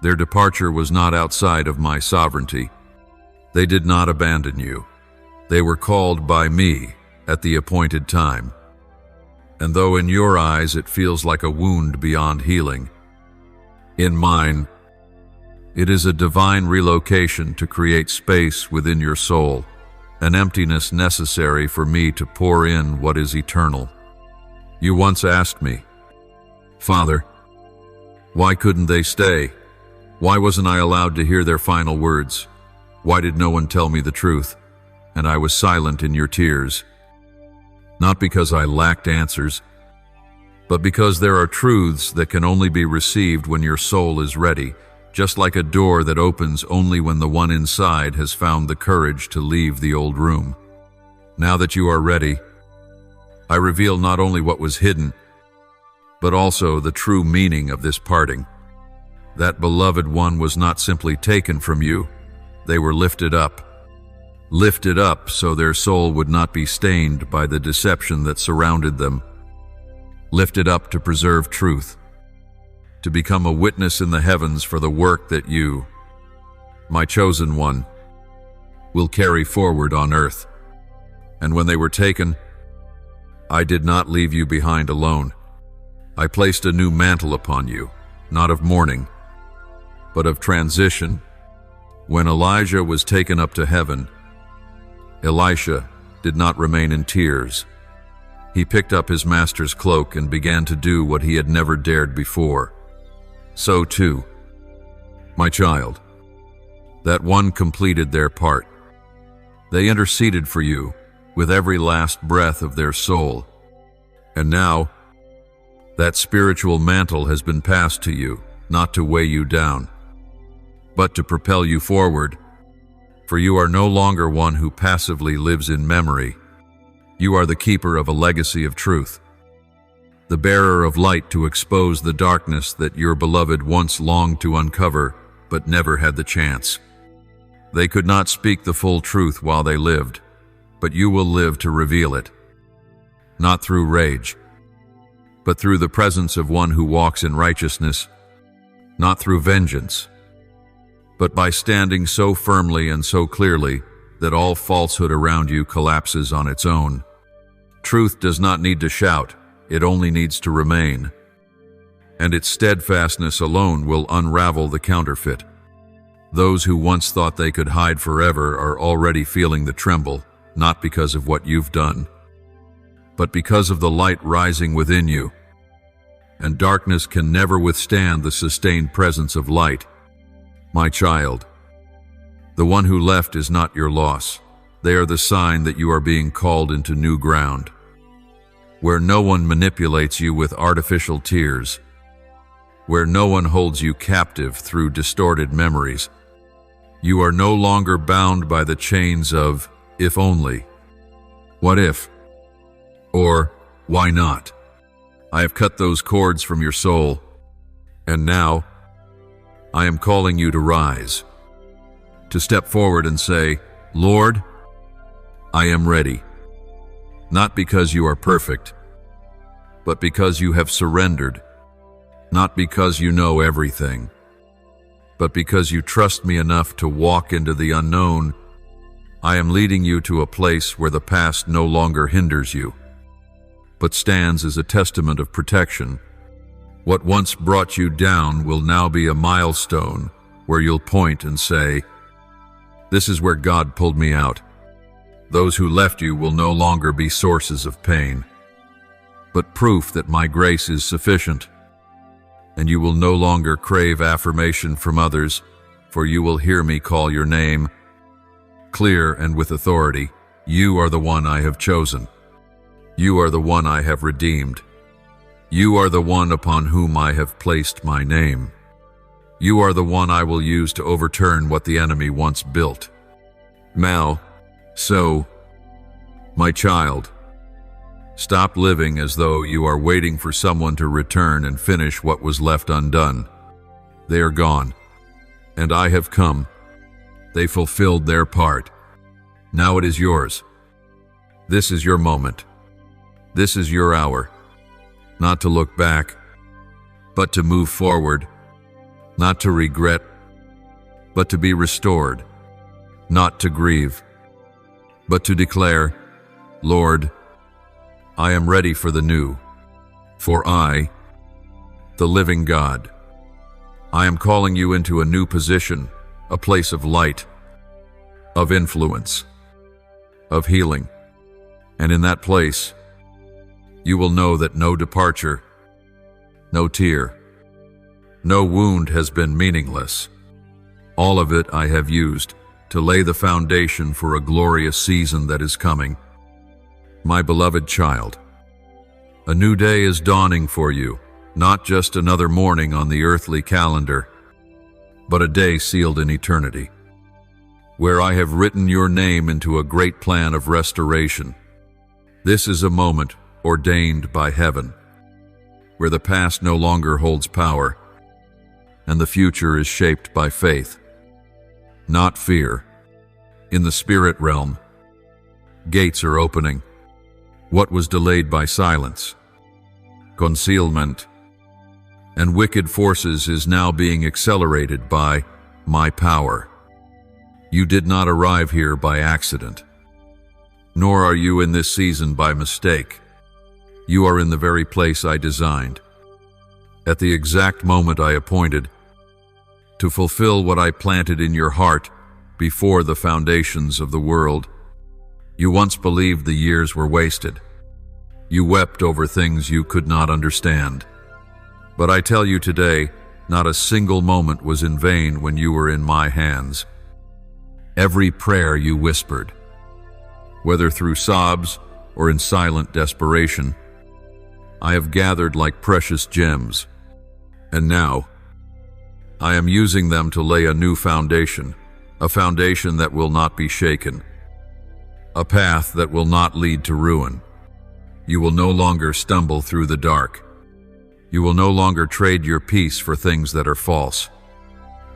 their departure was not outside of my sovereignty. They did not abandon you. They were called by me at the appointed time. And though in your eyes it feels like a wound beyond healing, in mine, it is a divine relocation to create space within your soul, an emptiness necessary for me to pour in what is eternal. You once asked me, "Father, why couldn't they stay? Why wasn't I allowed to hear their final words? Why did no one tell me the truth?" And I was silent in your tears. Not because I lacked answers, but because there are truths that can only be received when your soul is ready, just like a door that opens only when the one inside has found the courage to leave the old room. Now that you are ready, I reveal not only what was hidden, but also the true meaning of this parting. That beloved one was not simply taken from you, they were lifted up so their soul would not be stained by the deception that surrounded them, lifted up to preserve truth, to become a witness in the heavens for the work that you, my chosen one, will carry forward on earth. And when they were taken, I did not leave you behind alone. I placed a new mantle upon you, not of mourning, but of transition. When Elijah was taken up to heaven, Elisha did not remain in tears. He picked up his master's cloak and began to do what he had never dared before. So too, my child, that one completed their part. They interceded for you with every last breath of their soul. And now, that spiritual mantle has been passed to you, not to weigh you down, but to propel you forward. For you are no longer one who passively lives in memory. You are the keeper of a legacy of truth, the bearer of light to expose the darkness that your beloved once longed to uncover, but never had the chance. They could not speak the full truth while they lived, but you will live to reveal it, not through rage, but through the presence of one who walks in righteousness, not through vengeance, but by standing so firmly and so clearly that all falsehood around you collapses on its own. Truth does not need to shout, it only needs to remain. And its steadfastness alone will unravel the counterfeit. Those who once thought they could hide forever are already feeling the tremble, not because of what you've done, but because of the light rising within you. And darkness can never withstand the sustained presence of light. My child, the one who left is not your loss. They are the sign that you are being called into new ground, where no one manipulates you with artificial tears, where no one holds you captive through distorted memories. You are no longer bound by the chains of "if only," "what if," or "why not." I have cut those cords from your soul, and now I am calling you to rise, to step forward and say, "Lord, I am ready," not because you are perfect, but because you have surrendered, not because you know everything, but because you trust me enough to walk into the unknown. I am leading you to a place where the past no longer hinders you, but stands as a testament of protection. What once brought you down will now be a milestone where you'll point and say, "This is where God pulled me out." Those who left you will no longer be sources of pain, but proof that my grace is sufficient. And you will no longer crave affirmation from others, for you will hear me call your name, clear and with authority. You are the one I have chosen. You are the one I have redeemed. You are the one upon whom I have placed my name. You are the one I will use to overturn what the enemy once built. Now, so, my child, stop living as though you are waiting for someone to return and finish what was left undone. They are gone, and I have come. They fulfilled their part. Now it is yours. This is your moment. This is your hour. Not to look back, but to move forward. Not to regret, but to be restored. Not to grieve, but to declare, Lord, I am ready for the new. For I, the living God, I am calling you into a new position, a place of light, of influence, of healing. And in that place, you will know that no departure, no tear, no wound has been meaningless. All of it I have used to lay the foundation for a glorious season that is coming. My beloved child, a new day is dawning for you, not just another morning on the earthly calendar, but a day sealed in eternity, where I have written your name into a great plan of restoration. This is a moment ordained by heaven, where the past no longer holds power, and the future is shaped by faith, not fear. In the spirit realm, gates are opening. What was delayed by silence, concealment, and wicked forces is now being accelerated by my power. You did not arrive here by accident, nor are you in this season by mistake. You are in the very place I designed, at the exact moment I appointed, to fulfill what I planted in your heart before the foundations of the world. You once believed the years were wasted. You wept over things you could not understand. But I tell you today, not a single moment was in vain when you were in my hands. Every prayer you whispered, whether through sobs or in silent desperation, I have gathered like precious gems. And now, I am using them to lay a new foundation, a foundation that will not be shaken, a path that will not lead to ruin. You will no longer stumble through the dark. You will no longer trade your peace for things that are false.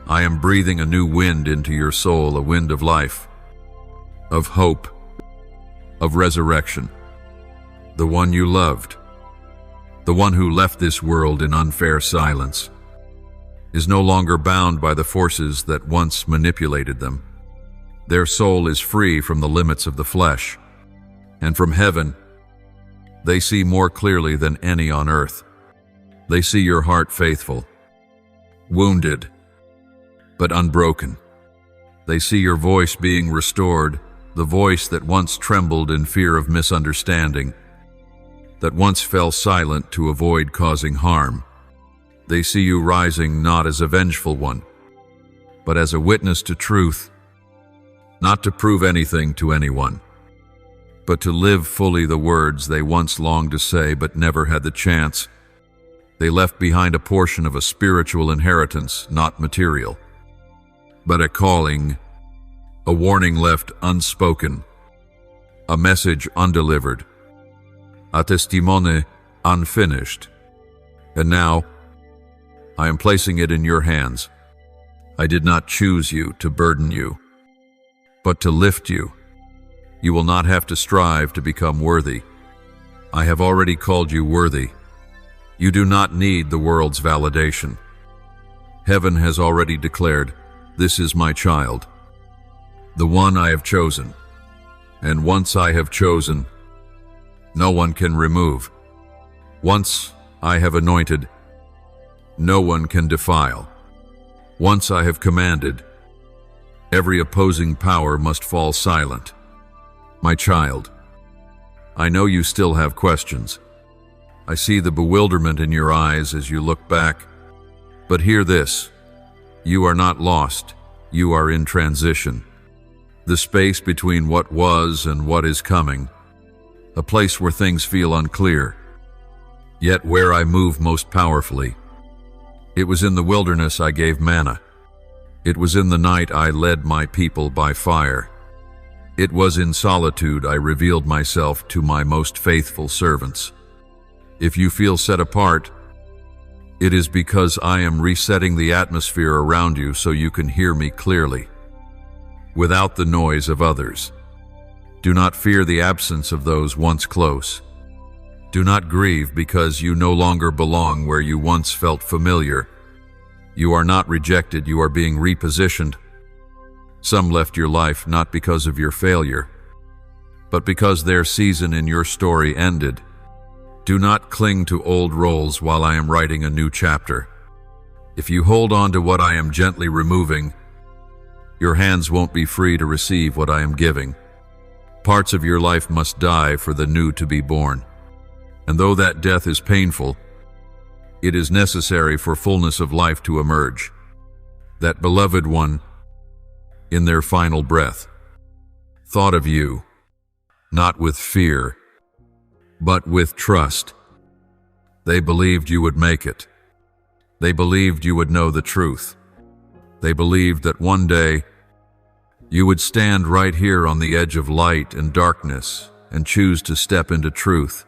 I am breathing a new wind into your soul, a wind of life, of hope, of resurrection. The one you loved, the one who left this world in unfair silence, is no longer bound by the forces that once manipulated them. Their soul is free from the limits of the flesh, and from heaven, they see more clearly than any on earth. They see your heart faithful, wounded, but unbroken. They see your voice being restored, the voice that once trembled in fear of misunderstanding, that once fell silent to avoid causing harm. They see you rising not as a vengeful one, but as a witness to truth, not to prove anything to anyone, but to live fully the words they once longed to say but never had the chance. They left behind a portion of a spiritual inheritance, not material, but a calling, a warning left unspoken, a message undelivered, a testimone unfinished. And now, I am placing it in your hands. I did not choose you to burden you, but to lift you. You will not have to strive to become worthy. I have already called you worthy. You do not need the world's validation. Heaven has already declared, "This is my child, the one I have chosen." And once I have chosen, no one can remove. Once I have anointed, no one can defile. Once I have commanded, every opposing power must fall silent. My child, I know you still have questions. I see the bewilderment in your eyes as you look back. But hear this, you are not lost, you are in transition. The space between what was and what is coming, a place where things feel unclear, Yet where I move most powerfully, it was in the wilderness I gave manna. It was in the night I led my people by fire. It was in solitude I revealed myself to my most faithful servants. If you feel set apart, it is because I am resetting the atmosphere around you so you can hear me clearly, without the noise of others. Do not fear the absence of those once close. Do not grieve because you no longer belong where you once felt familiar. You are not rejected, you are being repositioned. Some left your life not because of your failure, but because their season in your story ended. Do not cling to old roles while I am writing a new chapter. If you hold on to what I am gently removing, your hands won't be free to receive what I am giving. Parts of your life must die for the new to be born. And though that death is painful, it is necessary for fullness of life to emerge. That beloved one, in their final breath, thought of you, not with fear, but with trust. They believed you would make it. They believed you would know the truth. They believed that one day you would stand right here on the edge of light and darkness and choose to step into truth.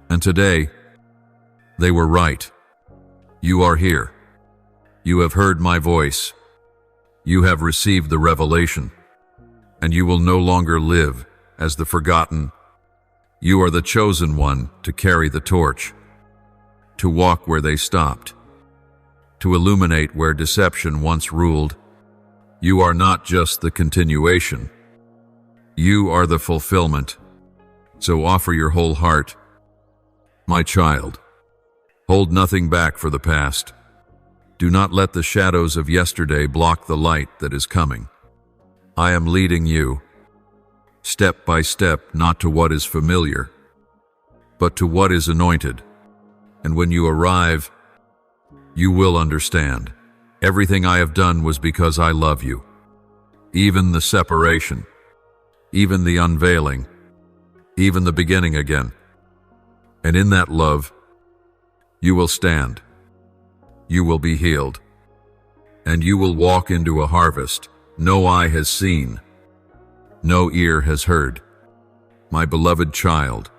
And today, they were right. You are here. You have heard my voice. You have received the revelation, and you will no longer live as the forgotten. You are the chosen one to carry the torch, to walk where they stopped, to illuminate where deception once ruled. You are not just the continuation. You are the fulfillment. So offer your whole heart. My child, hold nothing back for the past. Do not let the shadows of yesterday block the light that is coming. I am leading you, step by step, not to what is familiar, but to what is anointed. And when you arrive, you will understand. Everything I have done was because I love you. Even the separation, even the unveiling, even the beginning again. And in that love, you will stand. You will be healed. And you will walk into a harvest no eye has seen, no ear has heard. My beloved child,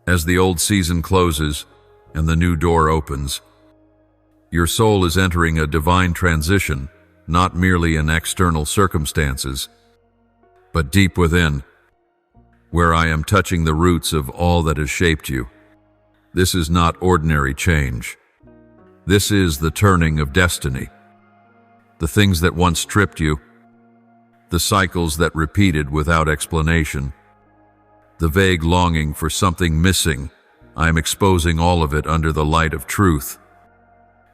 as the old season closes and the new door opens, your soul is entering a divine transition, not merely in external circumstances, but deep within, where I am touching the roots of all that has shaped you. This is not ordinary change. This is the turning of destiny. The things that once tripped you, the cycles that repeated without explanation, the vague longing for something missing, I am exposing all of it under the light of truth,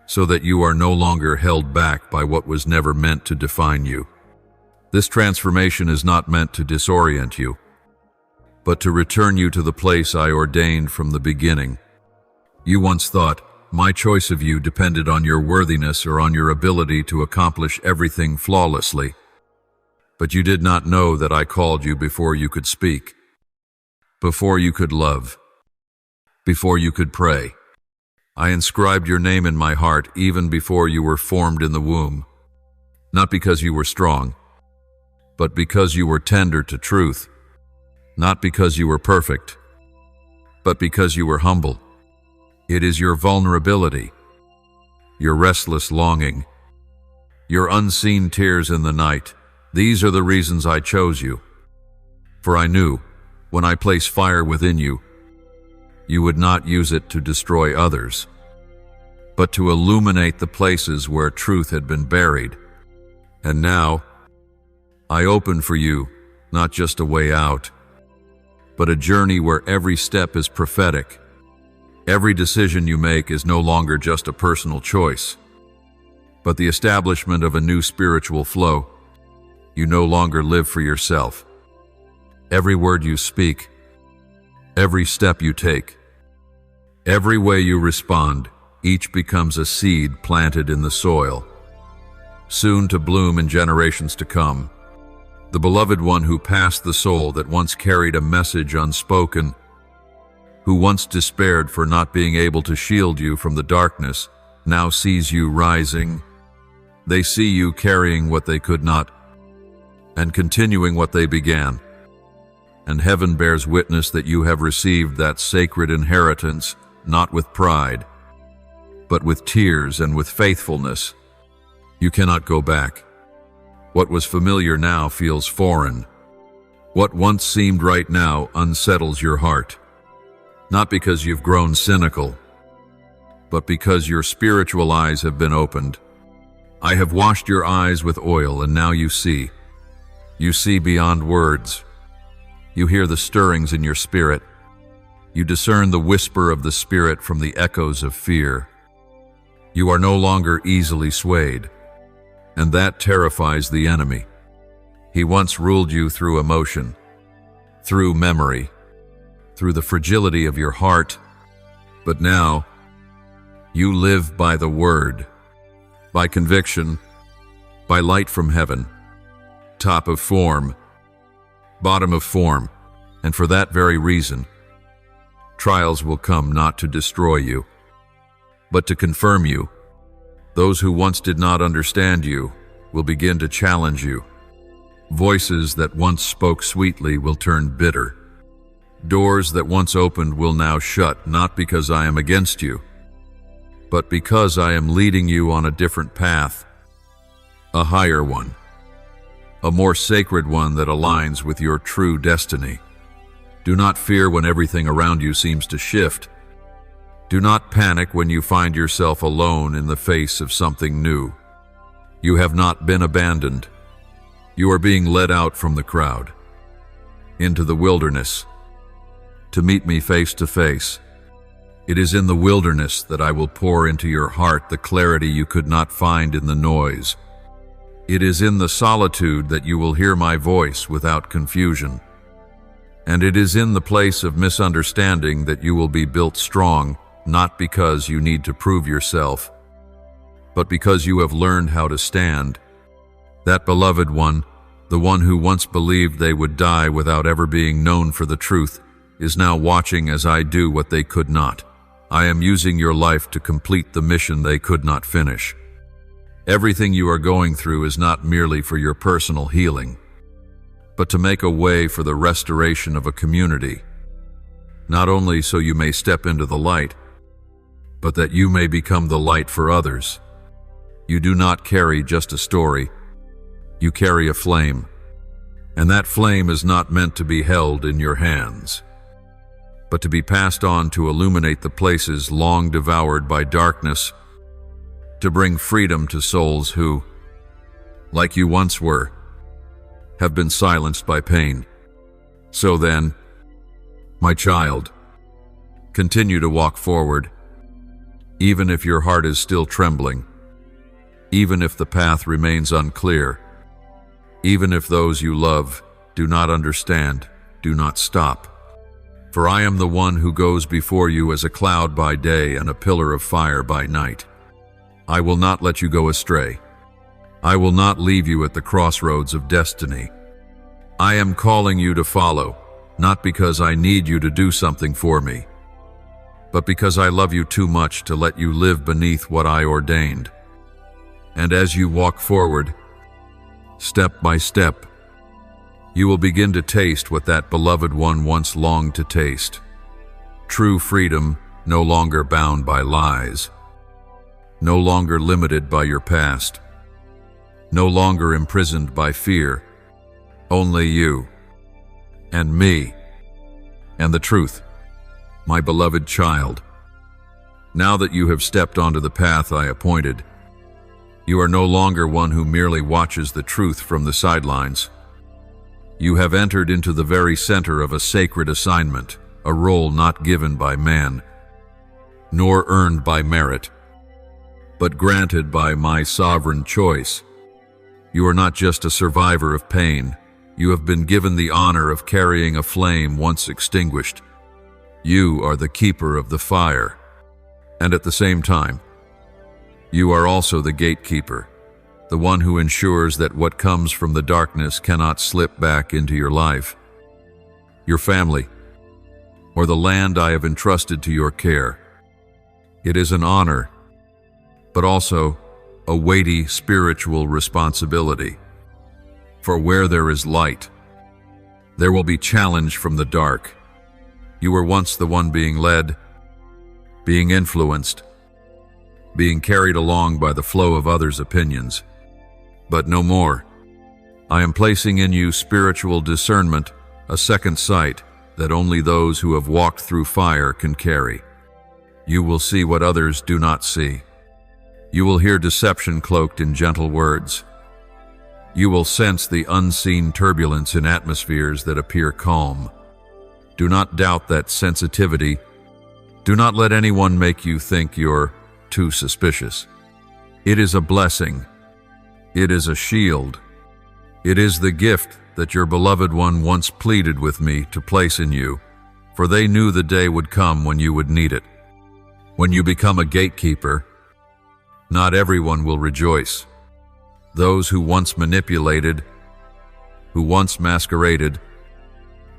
so that you are no longer held back by what was never meant to define you. This transformation is not meant to disorient you, but to return you to the place I ordained from the beginning. You once thought, my choice of you depended on your worthiness or on your ability to accomplish everything flawlessly. But you did not know that I called you before you could speak, before you could love, before you could pray. I inscribed your name in my heart even before you were formed in the womb, not because you were strong, but because you were tender to truth, not because you were perfect, but because you were humble. It is your vulnerability, your restless longing, your unseen tears in the night. These are the reasons I chose you. For I knew, when I place fire within you, you would not use it to destroy others, but to illuminate the places where truth had been buried. And now, I open for you, not just a way out, but a journey where every step is prophetic. Every decision you make is no longer just a personal choice, but the establishment of a new spiritual flow. You no longer live for yourself. Every word you speak, every step you take, every way you respond, each becomes a seed planted in the soil, soon to bloom in generations to come. The beloved one who passed the soul that once carried a message unspoken who once despaired for not being able to shield you from the darkness, now sees you rising. They see you carrying what they could not, and continuing what they began. And heaven bears witness that you have received that sacred inheritance, not with pride, but with tears and with faithfulness. You cannot go back. What was familiar now feels foreign. What once seemed right now unsettles your heart. Not because you've grown cynical, but because your spiritual eyes have been opened. I have washed your eyes with oil, and now you see. You see beyond words. You hear the stirrings in your spirit. You discern the whisper of the Spirit from the echoes of fear. You are no longer easily swayed, and that terrifies the enemy. He once ruled you through emotion, through memory, through the fragility of your heart, but now you live by the Word, by conviction, by light from heaven, top of form, bottom of form, and for that very reason, trials will come not to destroy you, but to confirm you. Those who once did not understand you will begin to challenge you. Voices that once spoke sweetly will turn bitter. Doors that once opened will now shut, not because I am against you, but because I am leading you on a different path, a higher one, a more sacred one that aligns with your true destiny. Do not fear when everything around you seems to shift. Do not panic when you find yourself alone in the face of something new. You have not been abandoned. You are being led out from the crowd, into the wilderness, to meet me face to face. It is in the wilderness that I will pour into your heart the clarity you could not find in the noise. It is in the solitude that you will hear my voice without confusion. And it is in the place of misunderstanding that you will be built strong, not because you need to prove yourself, but because you have learned how to stand. That beloved one, the one who once believed they would die without ever being known for the truth, is now watching as I do what they could not. I am using your life to complete the mission they could not finish. Everything you are going through is not merely for your personal healing, but to make a way for the restoration of a community, not only so you may step into the light, but that you may become the light for others. You do not carry just a story, you carry a flame, and that flame is not meant to be held in your hands, but to be passed on to illuminate the places long devoured by darkness, to bring freedom to souls who, like you once were, have been silenced by pain. So then, my child, continue to walk forward, even if your heart is still trembling, even if the path remains unclear, even if those you love do not understand. Do not stop. For I am the one who goes before you as a cloud by day and a pillar of fire by night. I will not let you go astray. I will not leave you at the crossroads of destiny. I am calling you to follow, not because I need you to do something for me, but because I love you too much to let you live beneath what I ordained. And as you walk forward, step by step, you will begin to taste what that beloved one once longed to taste. True freedom, no longer bound by lies, no longer limited by your past, no longer imprisoned by fear. Only you, and me, and the truth, my beloved child. Now that you have stepped onto the path I appointed, you are no longer one who merely watches the truth from the sidelines. You have entered into the very center of a sacred assignment, a role not given by man, nor earned by merit, but granted by my sovereign choice. You are not just a survivor of pain. You have been given the honor of carrying a flame once extinguished. You are the keeper of the fire. And at the same time, you are also the gatekeeper, the one who ensures that what comes from the darkness cannot slip back into your life. Your family, or the land I have entrusted to your care. It is an honor, but also a weighty spiritual responsibility. For where there is light, there will be challenge from the dark. You were once the one being led, being influenced, being carried along by the flow of others' opinions. But no more. I am placing in you spiritual discernment, a second sight that only those who have walked through fire can carry. You will see what others do not see. You will hear deception cloaked in gentle words. You will sense the unseen turbulence in atmospheres that appear calm. Do not doubt that sensitivity. Do not let anyone make you think you're too suspicious. It is a blessing. It is a shield. It is the gift that your beloved one once pleaded with me to place in you, for they knew the day would come when you would need it. When you become a gatekeeper, not everyone will rejoice. Those who once manipulated, who once masqueraded,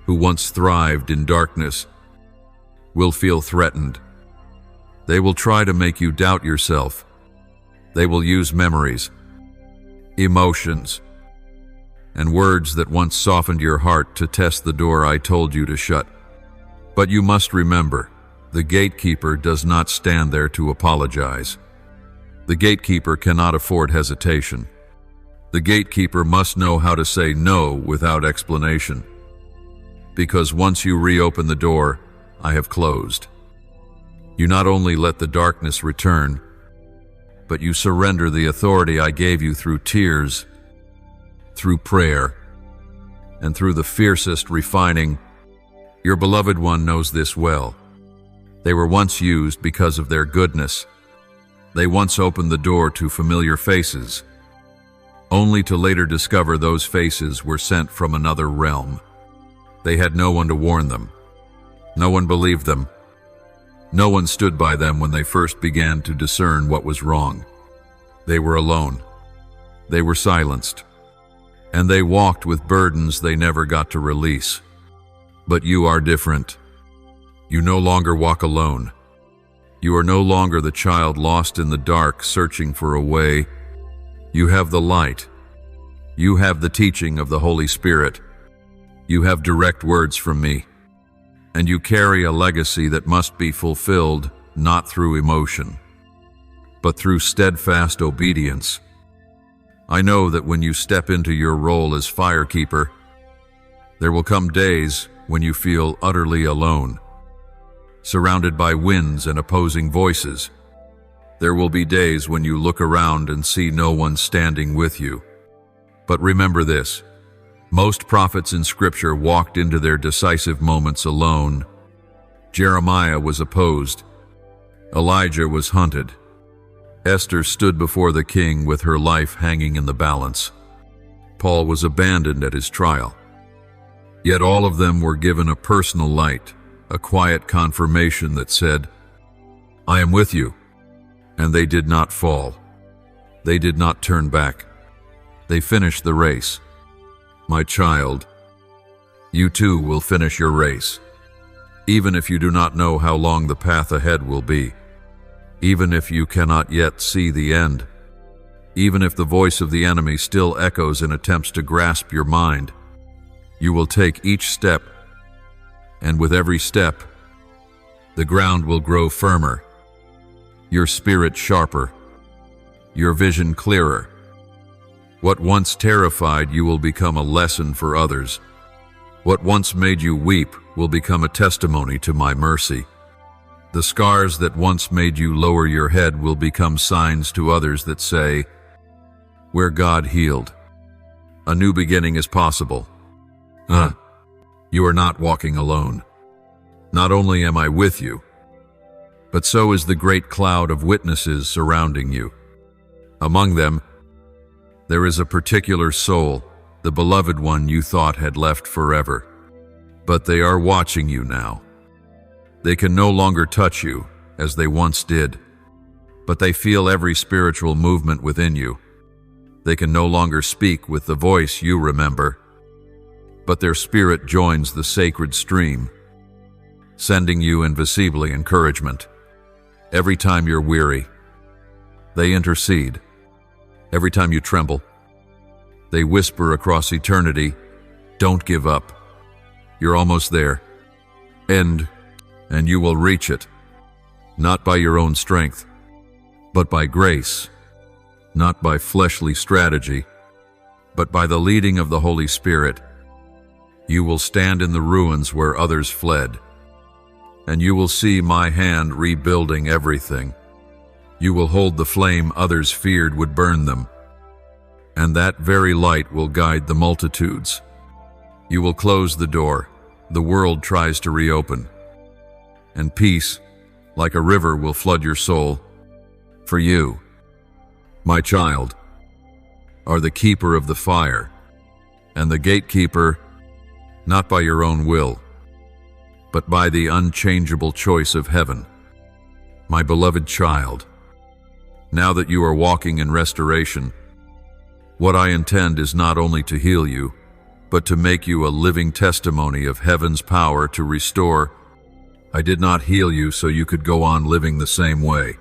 who once thrived in darkness, will feel threatened. They will try to make you doubt yourself. They will use memories, emotions, and words that once softened your heart to test the door I told you to shut. But you must remember, the gatekeeper does not stand there to apologize. The gatekeeper cannot afford hesitation. The gatekeeper must know how to say no without explanation. Because once you reopen the door, I have closed. You not only let the darkness return, but you surrender the authority I gave you through tears, through prayer, and through the fiercest refining. Your beloved one knows this well. They were once used because of their goodness. They once opened the door to familiar faces, only to later discover those faces were sent from another realm. They had no one to warn them. No one believed them. No one stood by them when they first began to discern what was wrong. They were alone. They were silenced. And they walked with burdens they never got to release. But you are different. You no longer walk alone. You are no longer the child lost in the dark searching for a way. You have the light. You have the teaching of the Holy Spirit. You have direct words from me. And you carry a legacy that must be fulfilled not through emotion, but through steadfast obedience. I know that when you step into your role as firekeeper, there will come days when you feel utterly alone, surrounded by winds and opposing voices. There will be days when you look around and see no one standing with you. But remember this, most prophets in Scripture walked into their decisive moments alone. Jeremiah was opposed. Elijah was hunted. Esther stood before the king with her life hanging in the balance. Paul was abandoned at his trial. Yet all of them were given a personal light, a quiet confirmation that said, I am with you. And they did not fall. They did not turn back. They finished the race. My child, you too will finish your race, even if you do not know how long the path ahead will be. Even if you cannot yet see the end, even if the voice of the enemy still echoes in attempts to grasp your mind, you will take each step, and with every step, the ground will grow firmer, your spirit sharper, your vision clearer. What once terrified you will become a lesson for others. What once made you weep will become a testimony to my mercy. The scars that once made you lower your head will become signs to others that say, where God healed, a new beginning is possible. You are not walking alone. Not only am I with you, but so is the great cloud of witnesses surrounding you. Among them, there is a particular soul, the beloved one you thought had left forever. But they are watching you now. They can no longer touch you, as they once did, but they feel every spiritual movement within you. They can no longer speak with the voice you remember, but their spirit joins the sacred stream. sending you invisibly encouragement. Every time you're weary, they intercede. Every time you tremble, they whisper across eternity, "Don't give up. You're almost there. And you will reach it, not by your own strength, but by grace, not by fleshly strategy, but by the leading of the Holy Spirit. You will stand in the ruins where others fled, and you will see my hand rebuilding everything. You will hold the flame others feared would burn them, and that very light will guide the multitudes. You will close the door the world tries to reopen, and peace, like a river, will flood your soul. For you, my child, are the keeper of the fire, and the gatekeeper, not by your own will, but by the unchangeable choice of heaven. My beloved child, now that you are walking in restoration, what I intend is not only to heal you, but to make you a living testimony of heaven's power to restore. I did not heal you so you could go on living the same way.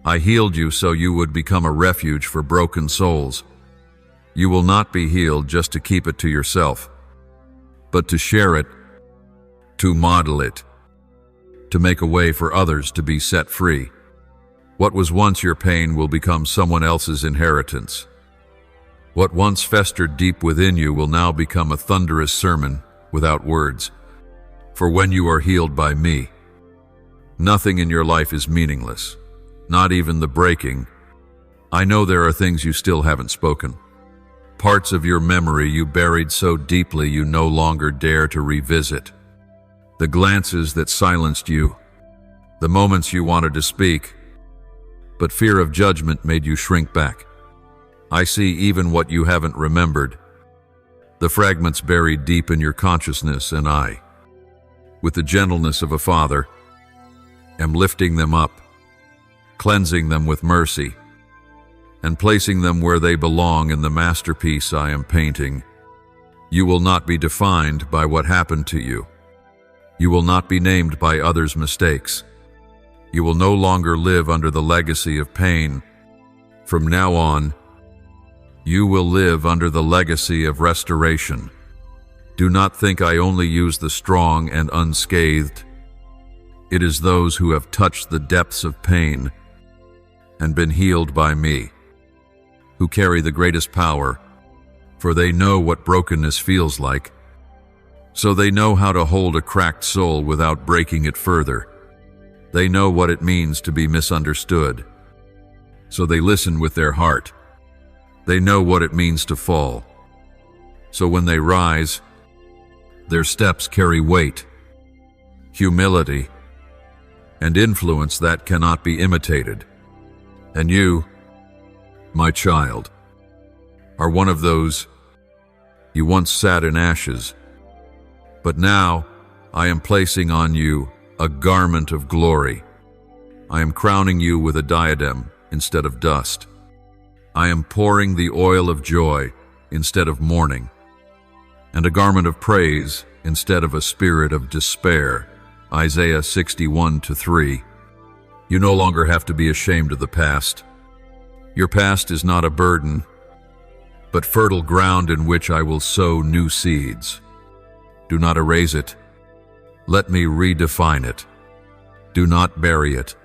I healed you so you would become a refuge for broken souls. You will not be healed just to keep it to yourself, but to share it, to model it, to make a way for others to be set free. What was once your pain will become someone else's inheritance. What once festered deep within you will now become a thunderous sermon without words. For when you are healed by me, nothing in your life is meaningless, not even the breaking. I know there are things you still haven't spoken, parts of your memory you buried so deeply you no longer dare to revisit. The glances that silenced you, the moments you wanted to speak, but fear of judgment made you shrink back. I see even what you haven't remembered, the fragments buried deep in your consciousness, and I, with the gentleness of a father, am lifting them up, cleansing them with mercy, and placing them where they belong in the masterpiece I am painting. You will not be defined by what happened to you. You will not be named by others' mistakes. You will no longer live under the legacy of pain. From now on, you will live under the legacy of restoration. Do not think I only use the strong and unscathed. It is those who have touched the depths of pain and been healed by me who carry the greatest power, for they know what brokenness feels like. So they know how to hold a cracked soul without breaking it further. They know what it means to be misunderstood, so they listen with their heart. They know what it means to fall, so when they rise, their steps carry weight, humility, and influence that cannot be imitated. And you, my child, are one of those. You once sat in ashes, but now I am placing on you a garment of glory. I am crowning you with a diadem instead of dust. I am pouring the oil of joy instead of mourning, and a garment of praise instead of a spirit of despair. Isaiah 61:3. You no longer have to be ashamed of the past. Your past is not a burden, but fertile ground in which I will sow new seeds. Do not erase it. Let me redefine it. Do not bury it.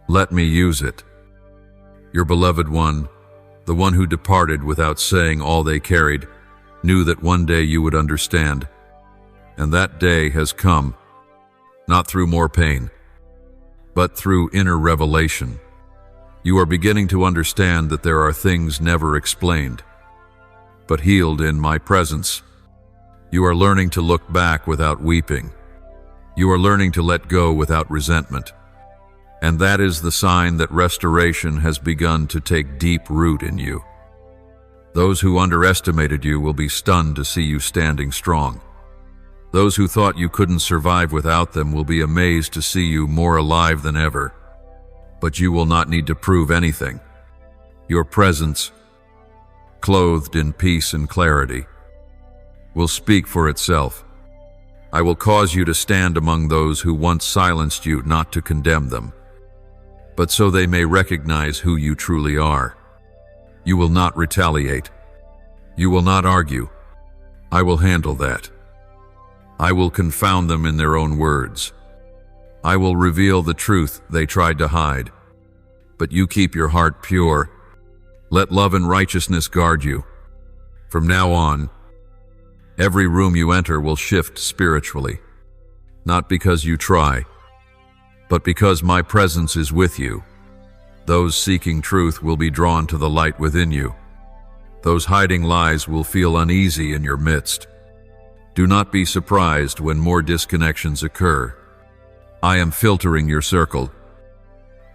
Let me use it. Your beloved one, the one who departed without saying all they carried, knew that one day you would understand. And that day has come, not through more pain, but through inner revelation. You are beginning to understand that there are things never explained, but healed in my presence. You are learning to look back without weeping. You are learning to let go without resentment. And that is the sign that restoration has begun to take deep root in you. Those who underestimated you will be stunned to see you standing strong. Those who thought you couldn't survive without them will be amazed to see you more alive than ever. But you will not need to prove anything. Your presence, clothed in peace and clarity, will speak for itself. I will cause you to stand among those who once silenced you, not to condemn them, but so they may recognize who you truly are. You will not retaliate. You will not argue. I will handle that. I will confound them in their own words. I will reveal the truth they tried to hide. But you keep your heart pure. Let love and righteousness guard you. From now on, every room you enter will shift spiritually, not because you try, but because my presence is with you. Those seeking truth will be drawn to the light within you. Those hiding lies will feel uneasy in your midst. Do not be surprised when more disconnections occur. I am filtering your circle.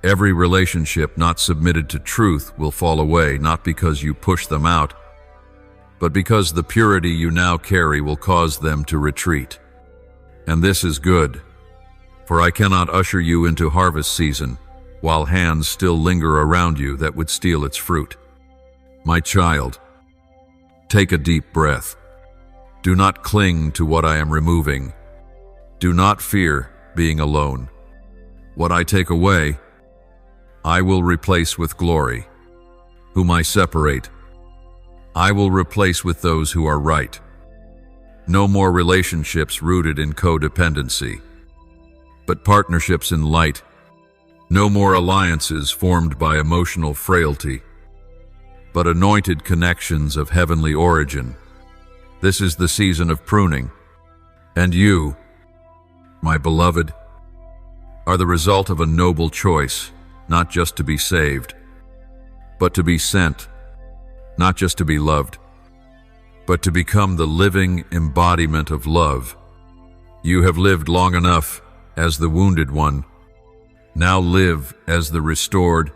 Every relationship not submitted to truth will fall away, not because you push them out, but because the purity you now carry will cause them to retreat. And this is good, for I cannot usher you into harvest season while hands still linger around you that would steal its fruit. My child, take a deep breath. Do not cling to what I am removing. Do not fear being alone. What I take away, I will replace with glory. Whom I separate, I will replace with those who are right. No more relationships rooted in codependency, but partnerships in light. No more alliances formed by emotional frailty, but anointed connections of heavenly origin. This is the season of pruning, and you, my beloved, are the result of a noble choice, not just to be saved, but to be sent, not just to be loved, but to become the living embodiment of love. You have lived long enough as the wounded one. Now live as the restored.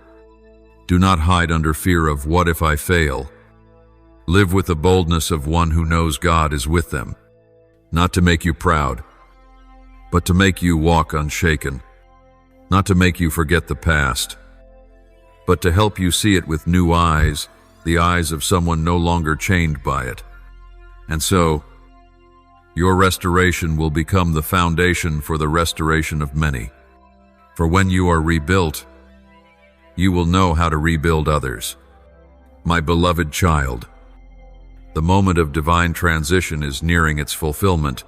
Do not hide under fear of what if I fail. Live with the boldness of one who knows God is with them, not to make you proud, but to make you walk unshaken, not to make you forget the past, but to help you see it with new eyes, the eyes of someone no longer chained by it. And so, your restoration will become the foundation for the restoration of many. For when you are rebuilt, you will know how to rebuild others. My beloved child, the moment of divine transition is nearing its fulfillment.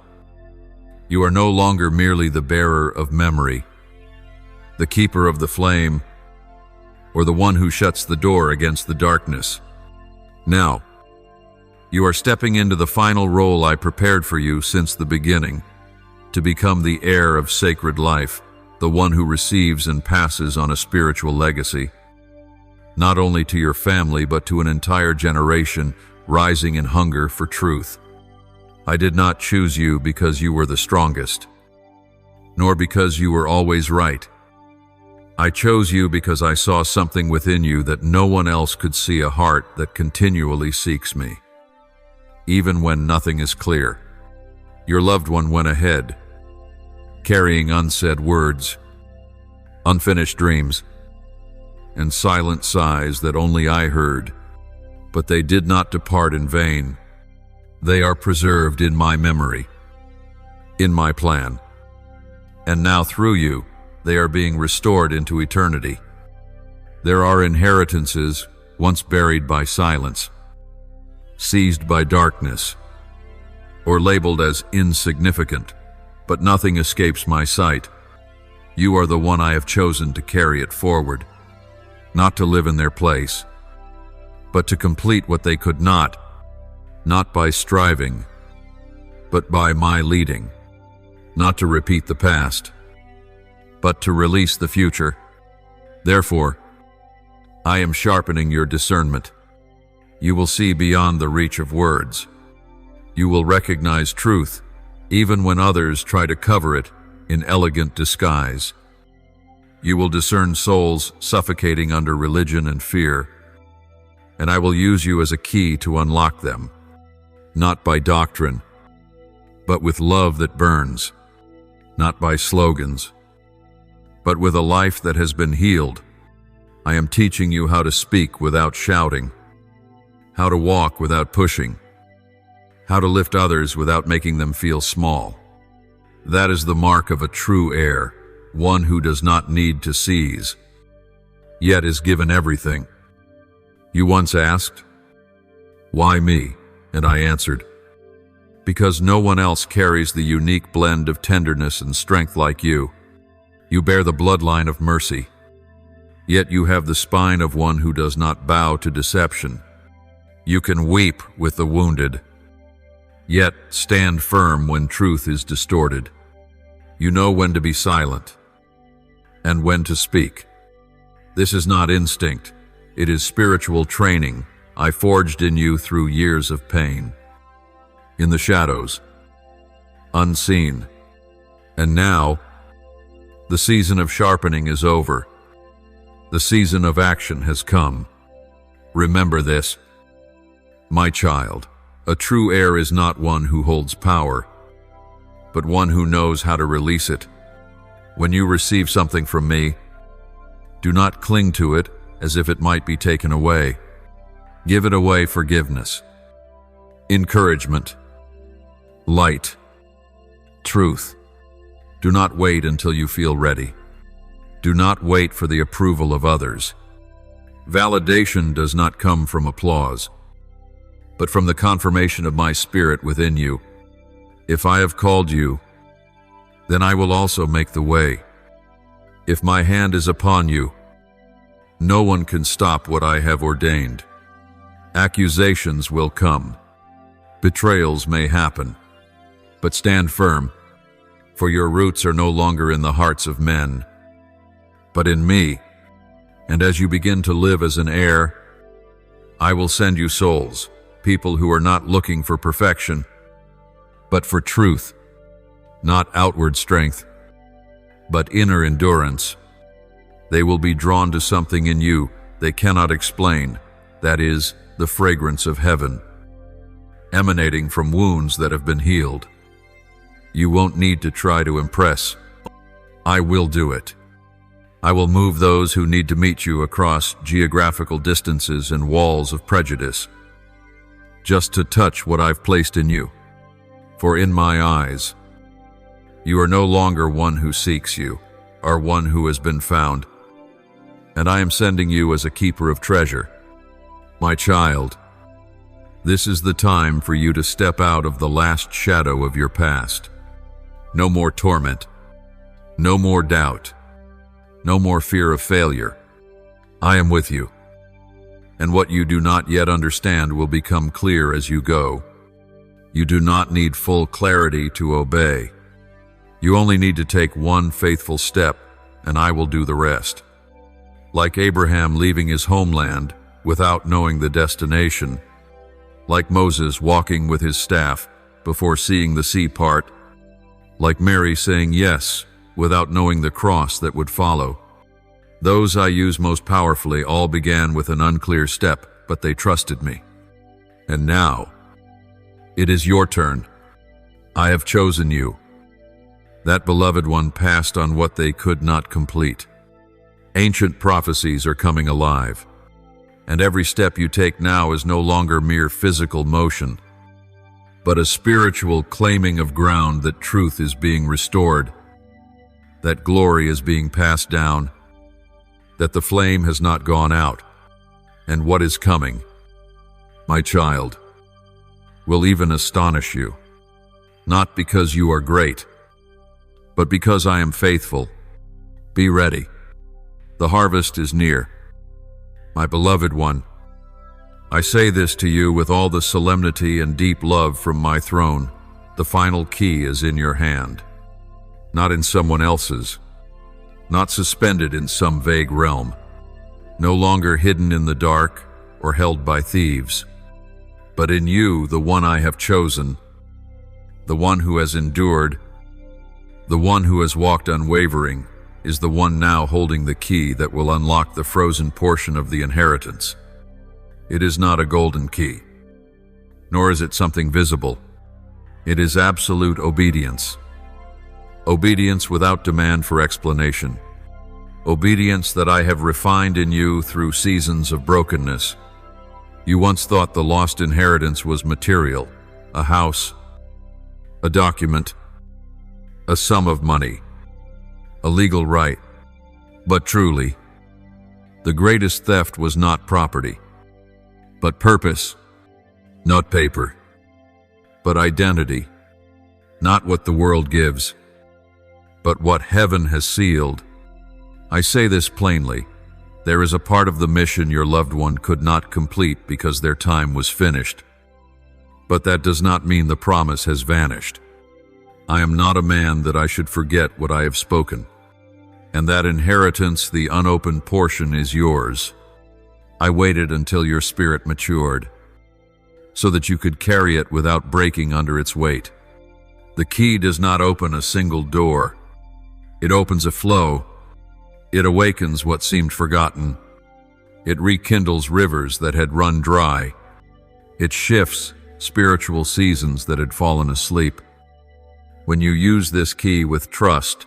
You are no longer merely the bearer of memory, the keeper of the flame, or the one who shuts the door against the darkness. Now, you are stepping into the final role I prepared for you since the beginning, to become the heir of sacred life, the one who receives and passes on a spiritual legacy, not only to your family but to an entire generation rising in hunger for truth. I did not choose you because you were the strongest, nor because you were always right. I chose you because I saw something within you that no one else could see, a heart that continually seeks me, even when nothing is clear. Your loved one went ahead, carrying unsaid words, unfinished dreams, and silent sighs that only I heard, but they did not depart in vain. They are preserved in my memory, in my plan, and now through you, they are being restored into eternity. There are inheritances once buried by silence, seized by darkness, or labeled as insignificant, but nothing escapes my sight. You are the one I have chosen to carry it forward, not to live in their place, but to complete what they could not by striving, but by my leading, not to repeat the past, but to release the future. Therefore, I am sharpening your discernment. You will see beyond the reach of words. You will recognize truth, even when others try to cover it in elegant disguise. You will discern souls suffocating under religion and fear, and I will use you as a key to unlock them, not by doctrine, but with love that burns, not by slogans, but with a life that has been healed. I am teaching you how to speak without shouting, how to walk without pushing, how to lift others without making them feel small. That is the mark of a true heir, one who does not need to seize, yet is given everything. You once asked, "Why me?" And I answered, "Because no one else carries the unique blend of tenderness and strength like you. You bear the bloodline of mercy, yet you have the spine of one who does not bow to deception. You can weep with the wounded, yet stand firm when truth is distorted. You know when to be silent and when to speak. This is not instinct, it is spiritual training I forged in you through years of pain. In the shadows, unseen. And now, the season of sharpening is over. The season of action has come. Remember this, my child. A true heir is not one who holds power, but one who knows how to release it. When you receive something from me, do not cling to it as if it might be taken away. Give it away forgiveness, encouragement, light, truth. Do not wait until you feel ready. Do not wait for the approval of others. Validation does not come from applause, but from the confirmation of my spirit within you. If I have called you, then I will also make the way. If my hand is upon you, no one can stop what I have ordained. Accusations will come. Betrayals may happen. But stand firm, for your roots are no longer in the hearts of men, but in me. And as you begin to live as an heir, I will send you souls, people who are not looking for perfection, but for truth, not outward strength, but inner endurance. They will be drawn to something in you they cannot explain, that is, the fragrance of heaven, emanating from wounds that have been healed. You won't need to try to impress. I will do it. I will move those who need to meet you across geographical distances and walls of prejudice, just to touch what I've placed in you. For in my eyes, you are no longer one who seeks you, or one who has been found, and I am sending you as a keeper of treasure. My child, this is the time for you to step out of the last shadow of your past. No more torment, no more doubt, no more fear of failure. I am with you, and what you do not yet understand will become clear as you go. You do not need full clarity to obey. You only need to take one faithful step, and I will do the rest. Like Abraham leaving his homeland without knowing the destination, like Moses walking with his staff before seeing the sea part, like Mary saying yes without knowing the cross that would follow. Those I use most powerfully all began with an unclear step, but they trusted me. And now, it is your turn. I have chosen you. That beloved one passed on what they could not complete. Ancient prophecies are coming alive, and every step you take now is no longer mere physical motion, but a spiritual claiming of ground that truth is being restored, that glory is being passed down, that the flame has not gone out, and what is coming, my child, will even astonish you, not because you are great, but because I am faithful. Be ready. The harvest is near. My beloved one, I say this to you with all the solemnity and deep love from my throne. The final key is in your hand, not in someone else's, not suspended in some vague realm, no longer hidden in the dark or held by thieves, but in you, the one I have chosen, the one who has endured, the one who has walked unwavering, is the one now holding the key that will unlock the frozen portion of the inheritance. It is not a golden key, nor is it something visible. It is absolute obedience. Obedience without demand for explanation. Obedience that I have refined in you through seasons of brokenness. You once thought the lost inheritance was material, a house, a document, a sum of money, a legal right. But truly, the greatest theft was not property, but purpose, not paper, but identity, not what the world gives, but what heaven has sealed. I say this plainly. There is a part of the mission your loved one could not complete because their time was finished. But that does not mean the promise has vanished. I am not a man that I should forget what I have spoken. And that inheritance, the unopened portion, is yours. I waited until your spirit matured, so that you could carry it without breaking under its weight. The key does not open a single door. It opens a flow. It awakens what seemed forgotten. It rekindles rivers that had run dry. It shifts spiritual seasons that had fallen asleep. When you use this key with trust,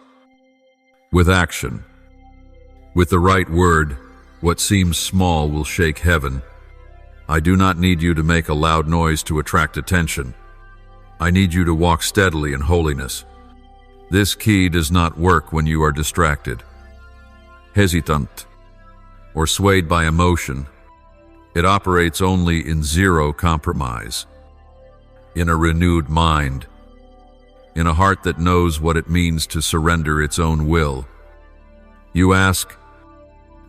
with action, with the right word, what seems small will shake heaven. I do not need you to make a loud noise to attract attention. I need you to walk steadily in holiness. This key does not work when you are distracted, hesitant, or swayed by emotion. It operates only in zero compromise, in a renewed mind, in a heart that knows what it means to surrender its own will. You ask,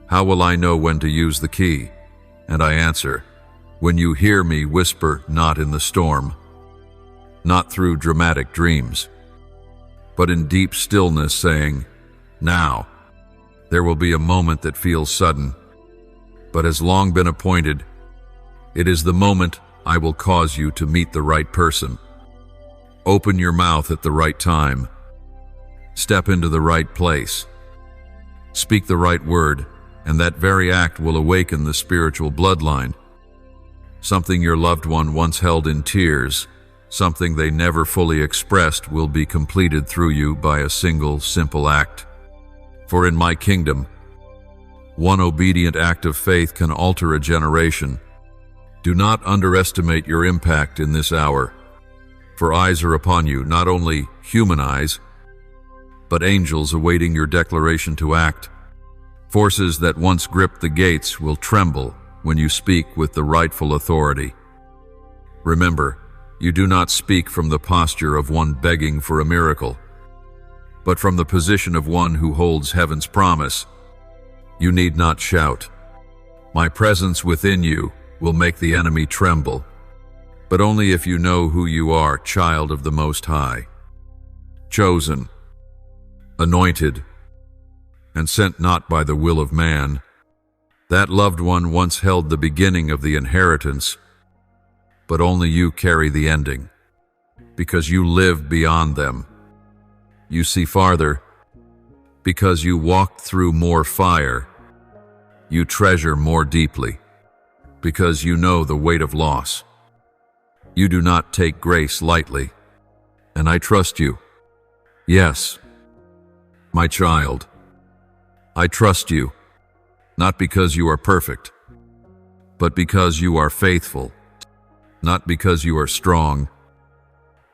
how will I know when to use the key? And I answer, when you hear me whisper, not in the storm, not through dramatic dreams, but in deep stillness, saying, now. There will be a moment that feels sudden, but has long been appointed. It is the moment I will cause you to meet the right person. Open your mouth at the right time. Step into the right place. Speak the right word, and that very act will awaken the spiritual bloodline. Something your loved one once held in tears, something they never fully expressed, will be completed through you by a single, simple act. For in my kingdom, one obedient act of faith can alter a generation. Do not underestimate your impact in this hour, for eyes are upon you, not only human eyes, but angels awaiting your declaration to act. Forces that once gripped the gates will tremble when you speak with the rightful authority. Remember, you do not speak from the posture of one begging for a miracle, but from the position of one who holds heaven's promise. You need not shout. My presence within you will make the enemy tremble, but only if you know who you are, child of the Most High, chosen, anointed, and sent not by the will of man. That loved one once held the beginning of the inheritance, but only you carry the ending, because you live beyond them. You see farther, because you walked through more fire. You treasure more deeply, because you know the weight of loss. You do not take grace lightly, and I trust you. Yes, my child, I trust you, not because you are perfect, but because you are faithful, not because you are strong,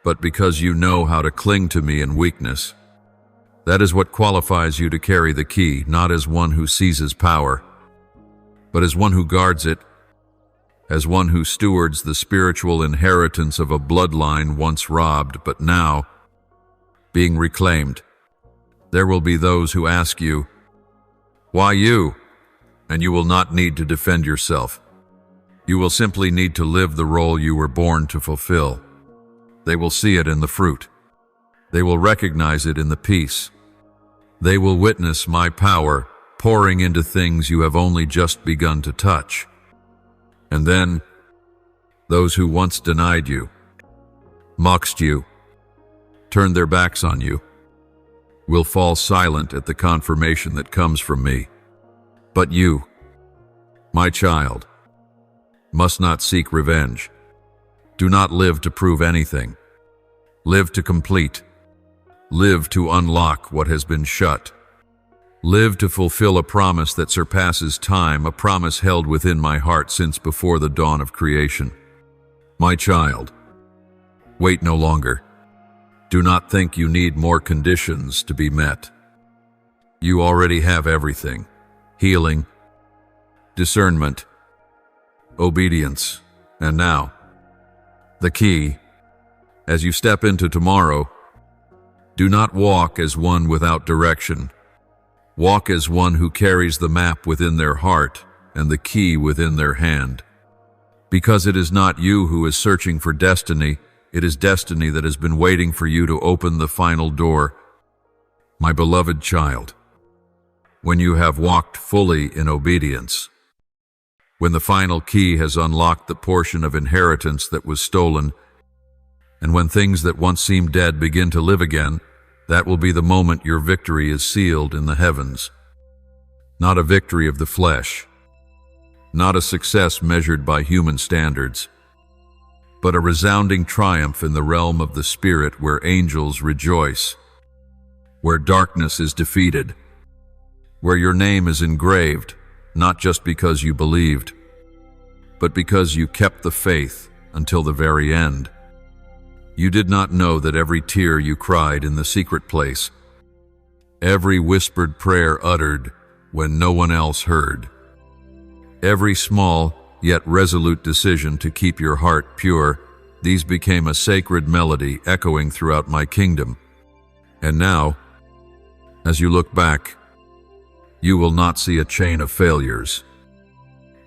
but because you know how to cling to me in weakness. That is what qualifies you to carry the key, not as one who seizes power, but as one who guards it, as one who stewards the spiritual inheritance of a bloodline once robbed, but now being reclaimed. There will be those who ask you, why you? And you will not need to defend yourself. You will simply need to live the role you were born to fulfill. They will see it in the fruit. They will recognize it in the peace. They will witness my power pouring into things you have only just begun to touch. And then, those who once denied you, mocked you, turned their backs on you, will fall silent at the confirmation that comes from me. But you, my child, must not seek revenge. Do not live to prove anything. Live to complete. Live to unlock what has been shut. Live to fulfill a promise that surpasses time, a promise held within my heart since before the dawn of creation. My child, wait no longer. Do not think you need more conditions to be met. You already have everything: healing, discernment, obedience, and now, the key. As you step into tomorrow, do not walk as one without direction. Walk as one who carries the map within their heart and the key within their hand. Because it is not you who is searching for destiny, it is destiny that has been waiting for you to open the final door. My beloved child, when you have walked fully in obedience, when the final key has unlocked the portion of inheritance that was stolen, and when things that once seemed dead begin to live again, that will be the moment your victory is sealed in the heavens. Not a victory of the flesh, not a success measured by human standards, but a resounding triumph in the realm of the Spirit, where angels rejoice, where darkness is defeated, where your name is engraved, not just because you believed, but because you kept the faith until the very end. You did not know that every tear you cried in the secret place, every whispered prayer uttered when no one else heard, every small yet resolute decision to keep your heart pure, these became a sacred melody echoing throughout my kingdom. And now, as you look back, you will not see a chain of failures,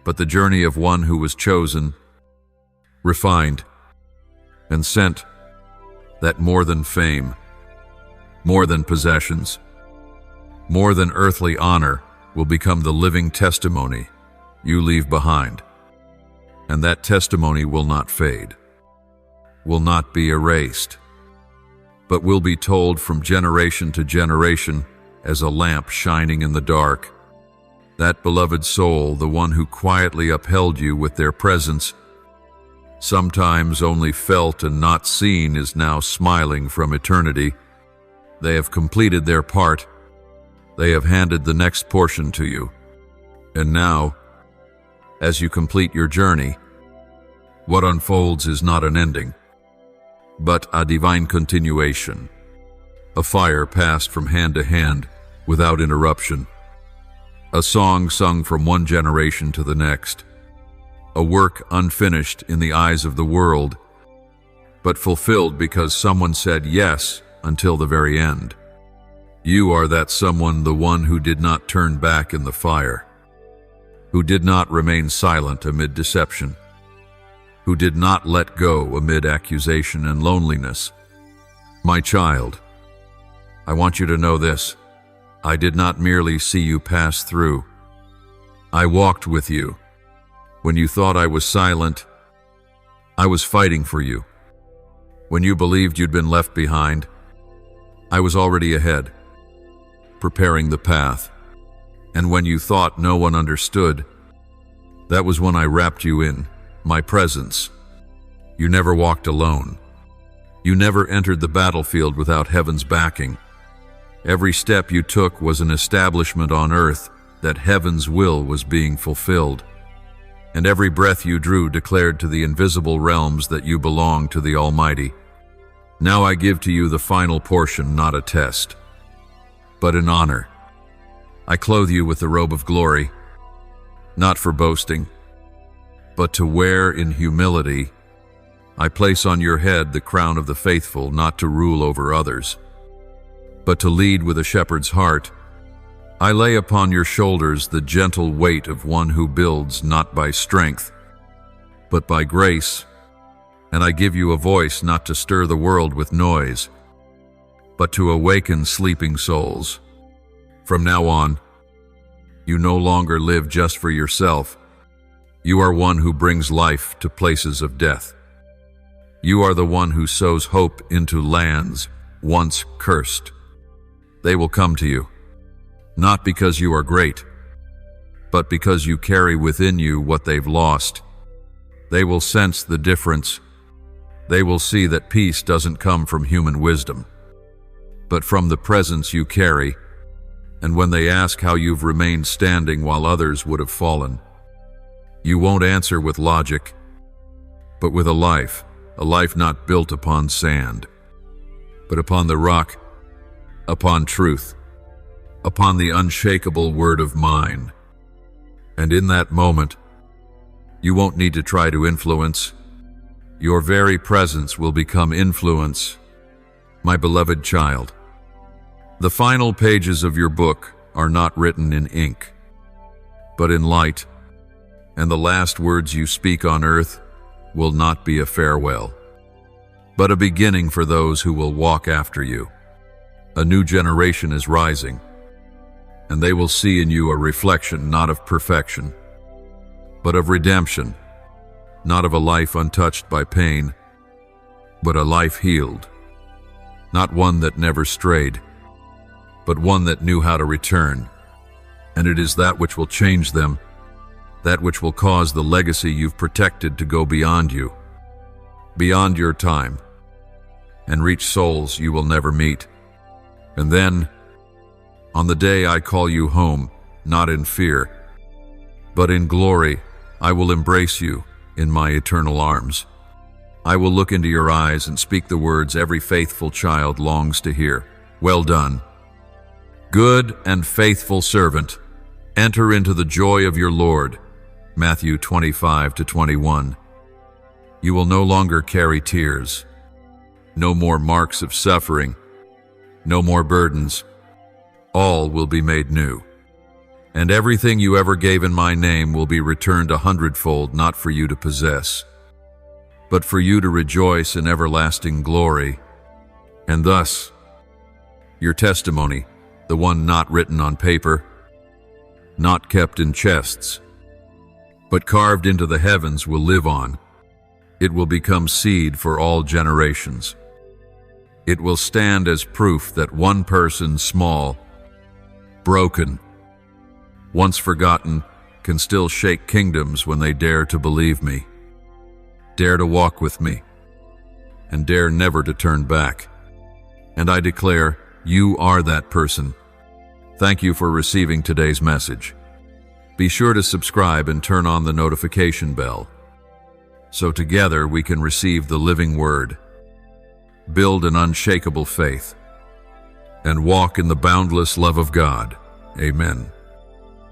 but the journey of one who was chosen, refined, and sent, that more than fame, more than possessions, more than earthly honor, will become the living testimony you leave behind. And that testimony will not fade, will not be erased, but will be told from generation to generation as a lamp shining in the dark. That beloved soul, the one who quietly upheld you with their presence, sometimes only felt and not seen, is now smiling from eternity. They have completed their part. They have handed the next portion to you. And now, as you complete your journey, what unfolds is not an ending, but a divine continuation, a fire passed from hand to hand without interruption, a song sung from one generation to the next, a work unfinished in the eyes of the world, but fulfilled because someone said yes until the very end. You are that someone, the one who did not turn back in the fire, who did not remain silent amid deception, who did not let go amid accusation and loneliness. My child, I want you to know this: I did not merely see you pass through. I walked with you. When you thought I was silent, I was fighting for you. When you believed you'd been left behind, I was already ahead, preparing the path. And when you thought no one understood, that was when I wrapped you in my presence. You never walked alone. You never entered the battlefield without heaven's backing. Every step you took was an establishment on earth that heaven's will was being fulfilled. And every breath you drew declared to the invisible realms that you belong to the Almighty. Now I give to you the final portion, not a test, but an honor. I clothe you with the robe of glory, not for boasting, but to wear in humility. I place on your head the crown of the faithful, not to rule over others, but to lead with a shepherd's heart. I lay upon your shoulders the gentle weight of one who builds not by strength, but by grace. And I give you a voice not to stir the world with noise, but to awaken sleeping souls. From now on, you no longer live just for yourself. You are one who brings life to places of death. You are the one who sows hope into lands once cursed. They will come to you, not because you are great, but because you carry within you what they've lost. They will sense the difference. They will see that peace doesn't come from human wisdom, but from the presence you carry. And when they ask how you've remained standing while others would have fallen, you won't answer with logic, but with a life not built upon sand. but upon the rock, upon truth, upon the unshakable word of mine. And in that moment, you won't need to try to influence. Your very presence will become influence, my beloved child. The final pages of your book are not written in ink, but in light, and the last words you speak on earth will not be a farewell, but a beginning for those who will walk after you. A new generation is rising, and they will see in you a reflection not of perfection, but of redemption, not of a life untouched by pain, but a life healed, not one that never strayed, but one that knew how to return. And it is that which will change them, that which will cause the legacy you've protected to go beyond you, beyond your time, and reach souls you will never meet. And then, on the day I call you home, not in fear, but in glory, I will embrace you in my eternal arms. I will look into your eyes and speak the words every faithful child longs to hear. Well done, good and faithful servant. Enter into the joy of your Lord. Matthew 25-21. You will no longer carry tears, no more marks of suffering, no more burdens. All will be made new. And everything you ever gave in my name will be returned 100-fold, not for you to possess, but for you to rejoice in everlasting glory. And thus, your testimony, the one not written on paper, not kept in chests, but carved into the heavens, will live on. It will become seed for all generations. It will stand as proof that one person, small, broken, once forgotten, can still shake kingdoms when they dare to believe me, dare to walk with me, and dare never to turn back. And I declare, you are that person. Thank you for receiving today's message. Be sure to subscribe and turn on the notification bell, so together we can receive the living word, build an unshakable faith, and walk in the boundless love of God. Amen.